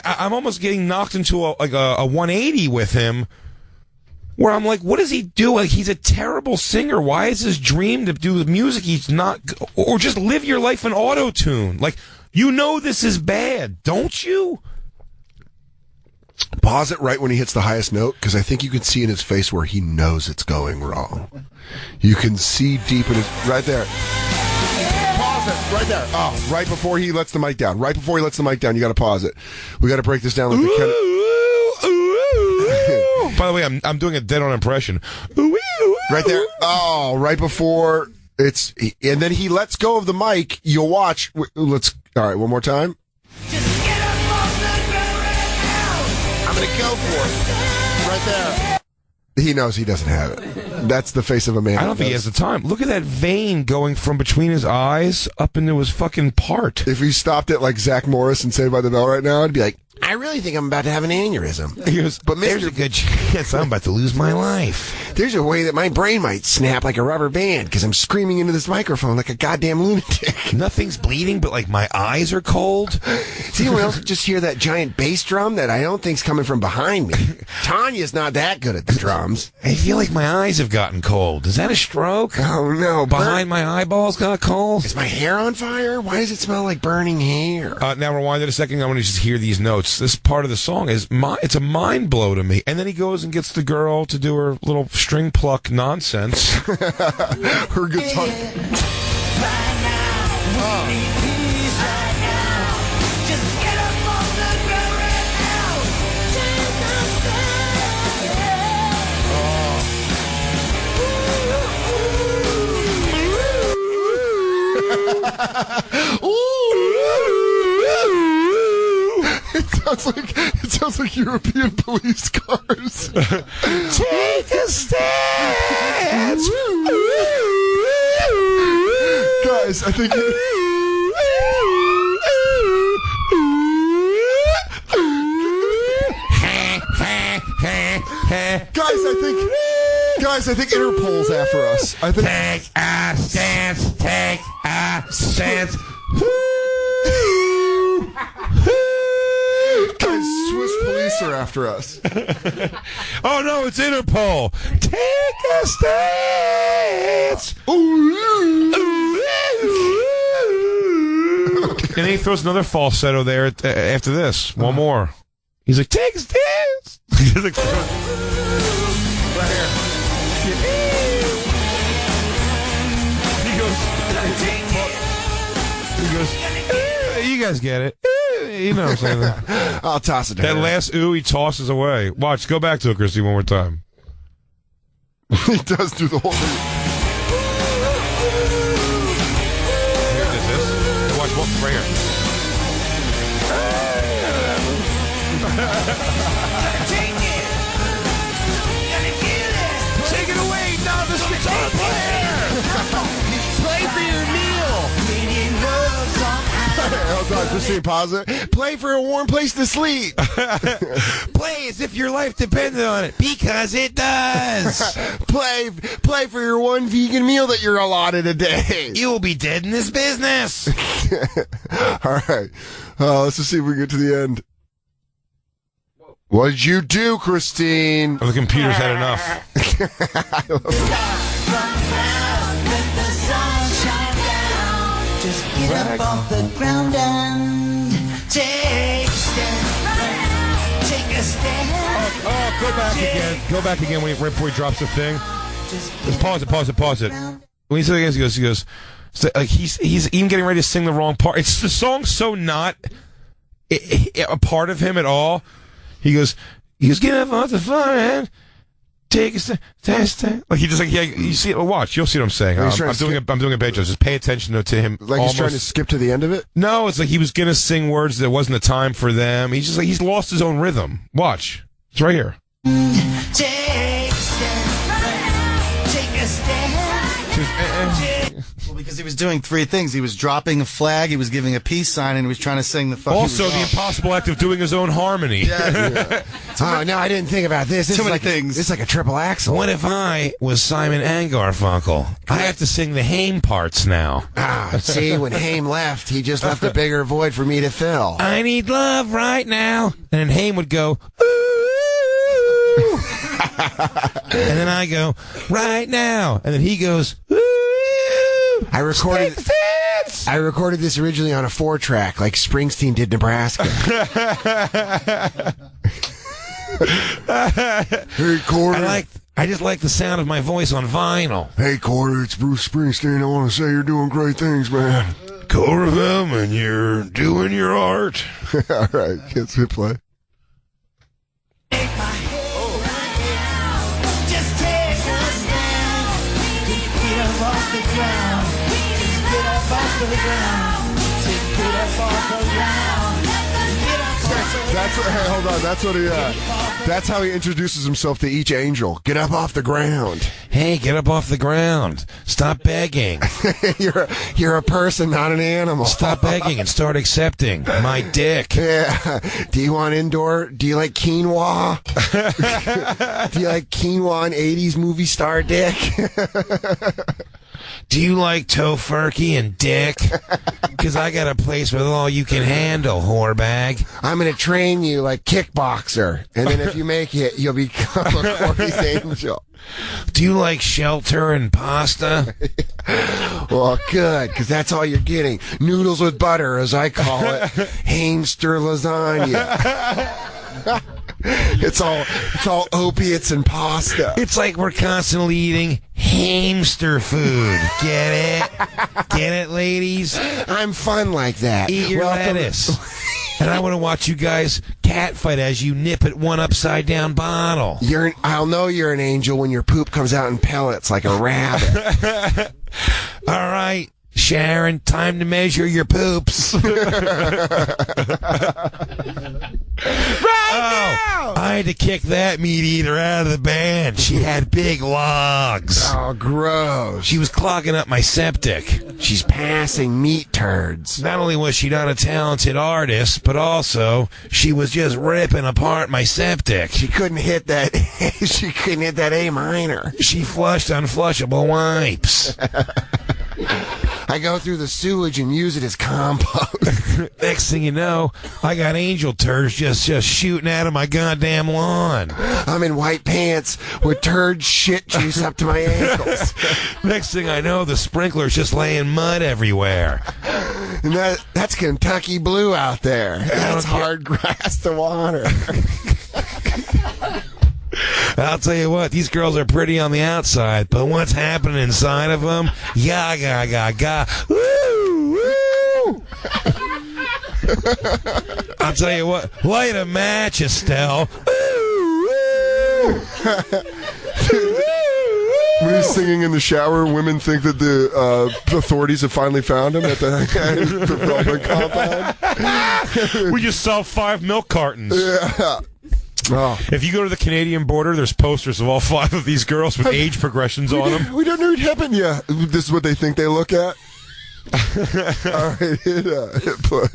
[SPEAKER 2] I'm almost getting knocked into a 180 with him, where I'm like, what does he do? Like, he's a terrible singer. Why is his dream to do music? He's not, or just live your life in auto-tune. Like, you know this is bad, don't you?
[SPEAKER 3] Pause it right when he hits the highest note, because I think you can see in his face where he knows it's going wrong. You can see deep in his... Right there. Pause it. Right there. Oh, right before he lets the mic down. Right before he lets the mic down, you got to pause it. We got to break this down like the
[SPEAKER 2] By the way, I'm doing a dead-on impression.
[SPEAKER 3] Right there. Oh, right before it's... And then he lets go of the mic. You'll watch. Let's... All right, one more time. I'm going to go for it. Right there. He knows he doesn't have it. That's the face of a man.
[SPEAKER 2] I don't think he has the time. Look at that vein going from between his eyes up into his fucking part.
[SPEAKER 3] If he stopped it like Zach Morris and Saved by the Bell right now, it'd be like, I really think I'm about to have an aneurysm.
[SPEAKER 2] He goes,
[SPEAKER 3] but
[SPEAKER 2] there's a good chance I'm about to lose my life.
[SPEAKER 3] There's a way that my brain might snap like a rubber band because I'm screaming into this microphone like a goddamn lunatic.
[SPEAKER 2] Nothing's bleeding, but like my eyes are cold.
[SPEAKER 3] Does anyone else just hear that giant bass drum that I don't think's coming from behind me? Tanya's not that good at the drums.
[SPEAKER 2] I feel like my eyes have gotten cold. Is that a stroke?
[SPEAKER 3] Oh no!
[SPEAKER 2] Behind my eyeballs got cold.
[SPEAKER 3] Is my hair on fire? Why does it smell like burning hair?
[SPEAKER 2] Now rewind it a second. I want to just hear these notes. This part of the song it's a mind blow to me. And then he goes and gets the girl to do her little string pluck nonsense.
[SPEAKER 3] Her guitar. It sounds like European police cars.
[SPEAKER 15] Take a stance.
[SPEAKER 3] Guys, I think. Guys, I think Interpol's after us. I think.
[SPEAKER 15] Take a stance. Take a stance.
[SPEAKER 3] Guys, Swiss police are after us.
[SPEAKER 2] Oh no, it's Interpol. Take a stance. And then he throws another falsetto there after this. One more. He's like, take a stance. He's like, right here. He goes, you guys get it. You know what I'm saying?
[SPEAKER 3] I'll toss it down.
[SPEAKER 2] That last ooh he tosses away. Watch, go back to it, Christy, one more time.
[SPEAKER 3] He does do the whole thing.
[SPEAKER 2] Here it is. Watch, right here.
[SPEAKER 15] Take it away, novice guitar player. Play for your meal.
[SPEAKER 3] Hold on, Christine, pause it. Play for a warm place to sleep.
[SPEAKER 15] Play as if your life depended on it, because it does.
[SPEAKER 3] Play for your one vegan meal that you're allotted a day.
[SPEAKER 15] You will be dead in this business.
[SPEAKER 3] All right. Let's just see if we can get to the end. What did you do, Christine?
[SPEAKER 2] Oh, the computer's had enough.
[SPEAKER 3] I love
[SPEAKER 12] Just get up off the ground and take a stand. Take a stand.
[SPEAKER 2] Oh, go back again. Go back again right before he drops the thing. Just pause it. When he says it again, he goes, so, like he's even getting ready to sing the wrong part. It's the song's so not a part of him at all. He goes, get up off the floor and take a stand. Like he just like, yeah, you see it. Watch, you'll see what I'm saying. I'm doing a bad job. Just pay attention to him.
[SPEAKER 3] Like he's trying to skip to the end of it?
[SPEAKER 2] No, it's like he was gonna sing words that wasn't the time for them. He's just like he's lost his own rhythm. Watch, it's right here.
[SPEAKER 12] Take a stand. Take a stand.
[SPEAKER 8] Well, because he was doing three things. He was dropping a flag, he was giving a peace sign, and he was trying to sing the fucking
[SPEAKER 2] Also, the impossible act of doing his own harmony.
[SPEAKER 8] Yeah.
[SPEAKER 3] Oh, no, I didn't think about this. This
[SPEAKER 8] Too
[SPEAKER 3] is
[SPEAKER 8] many
[SPEAKER 3] like
[SPEAKER 8] things.
[SPEAKER 3] It's like a triple axel.
[SPEAKER 15] What if I was Simon and Garfunkel? I have to sing the Haim parts now.
[SPEAKER 3] See, when Haim left, he just left a bigger void for me to fill.
[SPEAKER 15] I need love right now. And then Haim would go, ooh. And then I go, right now. And then he goes, ooh.
[SPEAKER 3] I recorded this originally on a 4-track, like Springsteen did Nebraska. Hey, Corey.
[SPEAKER 15] I just like the sound of my voice on vinyl.
[SPEAKER 3] Hey, Corey, it's Bruce Springsteen. I want to say you're doing great things, man.
[SPEAKER 15] Corey Feldman, you're doing your art.
[SPEAKER 3] All right, let's hit play.
[SPEAKER 12] Just take a stand. Get up off the ground. Get up off the ground. Get up off the ground.
[SPEAKER 3] Hey, hold on. That's how he introduces himself to each angel. Get up off the ground.
[SPEAKER 15] Hey, get up off the ground. Stop begging.
[SPEAKER 3] You're a person, not an animal.
[SPEAKER 15] Stop begging and start accepting my dick.
[SPEAKER 3] Yeah. Do you want indoor? Do you like quinoa? Do you like quinoa and 80s movie star dick?
[SPEAKER 15] Do you like tofurkey and dick? Because I got a place with all you can handle, whorebag.
[SPEAKER 3] I'm going to train you like kickboxer. And then if you make it, you'll become a Corey's angel.
[SPEAKER 15] Do you like shelter and pasta?
[SPEAKER 3] Well, good, because that's all you're getting. Noodles with butter, as I call it. Hamster lasagna. It's all opiates and pasta.
[SPEAKER 15] It's like we're constantly eating hamster food. Get it? Get it, ladies?
[SPEAKER 3] I'm fun like that.
[SPEAKER 15] Eat your lettuce. And I want to watch you guys catfight as you nip at one upside-down bottle.
[SPEAKER 3] I'll know you're an angel when your poop comes out in pellets like a rabbit.
[SPEAKER 15] All right, Sharon, time to measure your poops. Now! I had to kick that meat eater out of the band. She had big logs.
[SPEAKER 3] Oh, gross.
[SPEAKER 15] She was clogging up my septic.
[SPEAKER 3] She's passing meat turds.
[SPEAKER 15] Not only was she not a talented artist, but also she was just ripping apart my septic.
[SPEAKER 3] She couldn't hit that. She couldn't hit that A minor.
[SPEAKER 15] She flushed unflushable wipes.
[SPEAKER 3] I go through the sewage and use it as compost.
[SPEAKER 15] Next thing you know, I got angel turds just shooting out of my goddamn lawn.
[SPEAKER 3] I'm in white pants with turd shit juice up to my ankles.
[SPEAKER 15] Next thing I know, the sprinkler's just laying mud everywhere.
[SPEAKER 3] And that's Kentucky blue out there. That's hard grass to water.
[SPEAKER 15] I'll tell you what, these girls are pretty on the outside, but what's happening inside of them? Ga. Woo, woo. I'll tell you what, light a match, Estelle.
[SPEAKER 3] When he's singing in the shower, women think that the authorities have finally found him at the Feldman compound.
[SPEAKER 2] We just saw 5 milk cartons.
[SPEAKER 3] Yeah. Oh.
[SPEAKER 2] If you go to the Canadian border, there's posters of all 5 of these girls with age progressions on them.
[SPEAKER 3] We don't know what happened yet. This is what they think they look at. All right, hit play.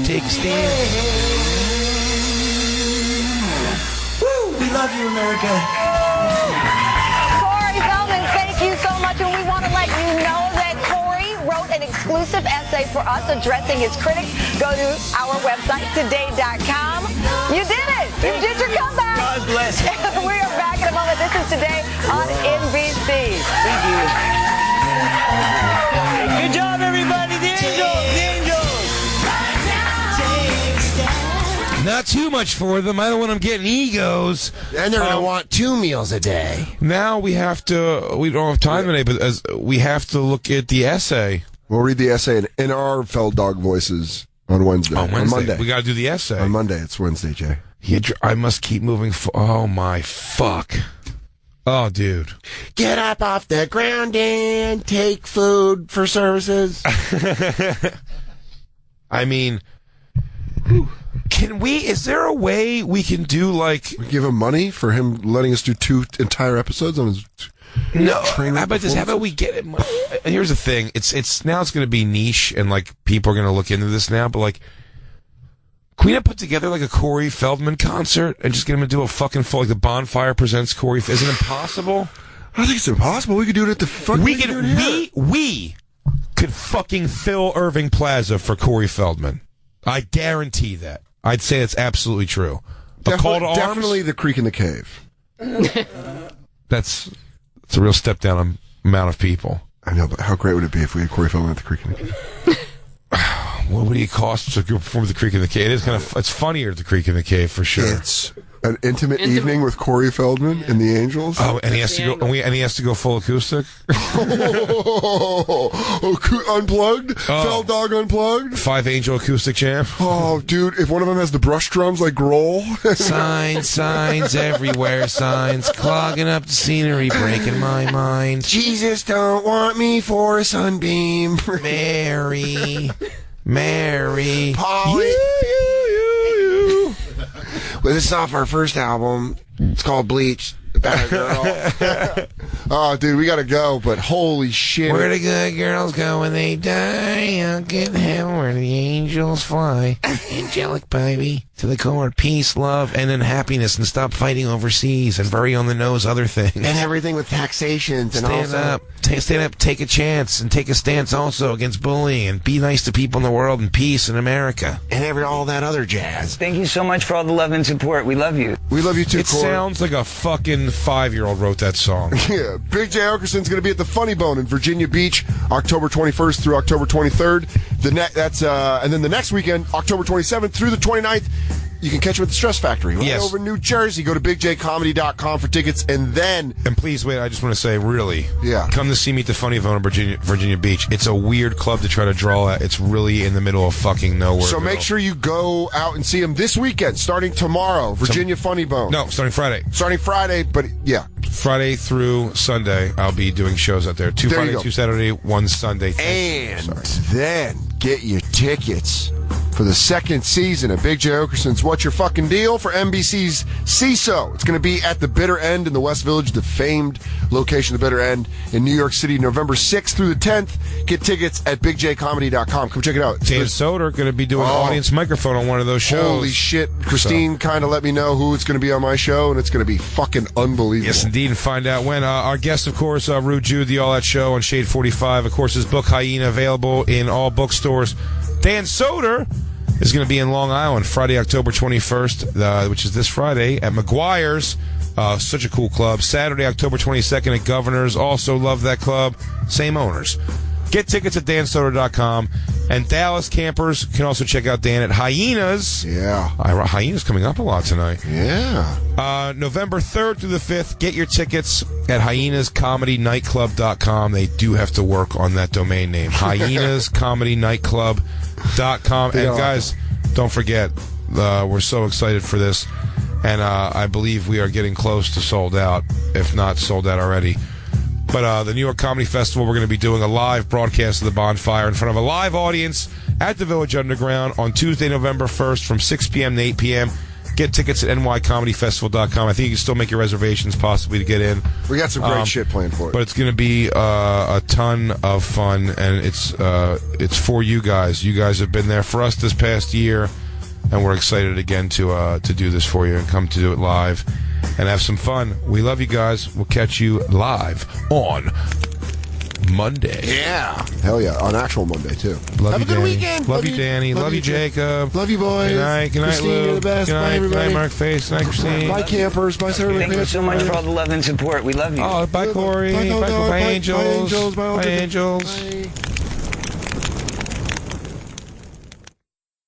[SPEAKER 15] Take a stand.
[SPEAKER 12] Woo! We love you, America.
[SPEAKER 9] Corey Feldman, thank you so much. And we want to let you know that Corey wrote an exclusive essay for us addressing his critics. Go to our website, today.com. You did it. You did your comeback.
[SPEAKER 12] God bless.
[SPEAKER 9] We are back in a moment. This is Today on NBC.
[SPEAKER 12] Thank you. Good job, everybody. The Angels. The Angels.
[SPEAKER 15] Not too much for them. I don't want them getting egos.
[SPEAKER 3] And they're going to want 2 meals a day.
[SPEAKER 2] Now we don't have time today, but we have to look at the essay.
[SPEAKER 3] We'll read the essay in our Feldog voices on Wednesday.
[SPEAKER 2] On
[SPEAKER 3] Monday.
[SPEAKER 2] We got to do the essay.
[SPEAKER 3] On Monday. It's Wednesday, Jay.
[SPEAKER 2] I must keep moving. Oh, my fuck. Oh, dude.
[SPEAKER 3] Get up off the ground and take food for services.
[SPEAKER 2] I mean... is there a way we can do like...
[SPEAKER 3] We give him money for him letting us do 2 entire episodes on his...
[SPEAKER 2] No, how about we get it? Here's the thing. It's going to be niche and like people are going to look into this now, but like, can we not put together like a Corey Feldman concert and just get him to do a fucking full, like the Bonfire presents Corey? Is it impossible?
[SPEAKER 3] I don't think it's impossible. We could do it at the fucking...
[SPEAKER 2] We could fucking fill Irving Plaza for Corey Feldman. I guarantee that. I'd say it's absolutely true. A call to arms?
[SPEAKER 3] Definitely the Creek in the Cave.
[SPEAKER 2] It's a real step down amount of people.
[SPEAKER 3] I know, but how great would it be if we had Corey Feldman at the Creek in the Cave?
[SPEAKER 2] What would it cost to perform at the Creek in the Cave? It's funnier at the Creek in the Cave for sure.
[SPEAKER 3] It's an intimate evening with Corey Feldman and the Angels.
[SPEAKER 2] Oh, and he has to go. And he has to go full acoustic.
[SPEAKER 3] Unplugged. Feldog unplugged.
[SPEAKER 2] 5 Angel acoustic jam.
[SPEAKER 3] Oh, dude! If one of them has the brush drums like Grohl.
[SPEAKER 15] Signs everywhere. Signs clogging up the scenery, breaking my mind.
[SPEAKER 3] Jesus don't want me for a sunbeam.
[SPEAKER 15] Mary.
[SPEAKER 3] Polly. You. Well, this is off our first album. It's called Bleach. About a girl. Oh, dude, we gotta go, but holy shit.
[SPEAKER 15] Where the good girls go when they die? I'll get hell where the angels fly. Angelic baby. To the core, peace, love, and then happiness, and stop fighting overseas and very on the nose other things.
[SPEAKER 3] And everything with taxations and
[SPEAKER 15] stand up, take a chance, and take a stance also against bullying, and be nice to people in the world, and peace in America.
[SPEAKER 3] And all that other jazz.
[SPEAKER 10] Thank you so much for all the love and support. We love you.
[SPEAKER 3] We love you too,
[SPEAKER 2] It
[SPEAKER 3] Corey.
[SPEAKER 2] sounds like a fucking 5-year-old wrote that song.
[SPEAKER 3] Yeah, Big J. Oakerson's going to be at the Funny Bone in Virginia Beach, October 21st through October 23rd. And then the next weekend, October 27th through the 29th, you can catch him at the Stress Factory right over in New Jersey. Go to bigjcomedy.com for tickets, and please
[SPEAKER 2] wait. I just want to say, really,
[SPEAKER 3] yeah,
[SPEAKER 2] come to see me at the Funny Bone in Virginia Beach. It's a weird club to try to draw at. It's really in the middle of fucking nowhere.
[SPEAKER 3] So make sure you go out and see him this weekend, starting tomorrow. Virginia Funny Bone.
[SPEAKER 2] No, starting Friday.
[SPEAKER 3] Starting Friday, but yeah,
[SPEAKER 2] Friday through Sunday, I'll be doing shows out there. 2 Friday, 2 Saturday, 1 Sunday.
[SPEAKER 3] And then get your tickets for the second season of Big J. Oakerson's What's Your Fucking Deal for NBC's CISO. It's going to be at the Bitter End in the West Village, the famed location of the Bitter End in New York City, November 6th through the 10th. Get tickets at bigjcomedy.com. Come check it out.
[SPEAKER 2] Dan Soder going to be doing audience microphone on one of those shows.
[SPEAKER 3] Holy shit. Christine kind of let me know who it's going to be on my show, and it's going to be fucking unbelievable.
[SPEAKER 2] Yes, indeed, and find out when. Our guest, of course, Rude Jude, the All That Show on Shade 45. Of course, his book, Hyena, available in all bookstores. Dan Soder is going to be in Long Island Friday, October 21st, which is this Friday, at McGuire's. Such a cool club. Saturday, October 22nd at Governor's. Also love that club. Same owners. Get tickets at dansoder.com. And Dallas campers can also check out Dan at Hyenas.
[SPEAKER 3] Yeah.
[SPEAKER 2] Hyenas coming up a lot tonight.
[SPEAKER 3] Yeah.
[SPEAKER 2] November 3rd through the 5th, get your tickets at hyенascomedynightclub.com. They do have to work on that domain name. hyenascomedynightclub.com. And guys, don't forget, we're so excited for this. And I believe we are getting close to sold out, if not sold out already. But the New York Comedy Festival, we're going to be doing a live broadcast of the Bonfire in front of a live audience at the Village Underground on Tuesday, November 1st from 6 p.m. to 8 p.m. Get tickets at nycomedyfestival.com. I think you can still make your reservations possibly to get in.
[SPEAKER 3] We got some great shit planned for it.
[SPEAKER 2] But it's going to be a ton of fun, and it's for you guys. You guys have been there for us this past year, and we're excited again to do this for you and come to do it live and have some fun. We love you guys. We'll catch you live on Monday.
[SPEAKER 3] Yeah. Hell yeah. On actual Monday, too.
[SPEAKER 2] Love
[SPEAKER 3] Have
[SPEAKER 2] you,
[SPEAKER 3] a good
[SPEAKER 2] Danny.
[SPEAKER 3] weekend.
[SPEAKER 2] Love you, Danny. Love you, Jacob.
[SPEAKER 3] Love you, boys.
[SPEAKER 2] Good night. Good night,
[SPEAKER 3] Christine,
[SPEAKER 2] Lou.
[SPEAKER 3] you're the best.
[SPEAKER 2] Good night.
[SPEAKER 3] Bye, everybody.
[SPEAKER 2] Good night, Mark Face. Good night, Christine.
[SPEAKER 3] Bye, campers. Bye, Sarah.
[SPEAKER 10] Thank you so much for all the love and support. We love you.
[SPEAKER 2] Oh, bye, Corey. Bye, Angels.
[SPEAKER 3] Bye, Angels.
[SPEAKER 2] Bye, Angels.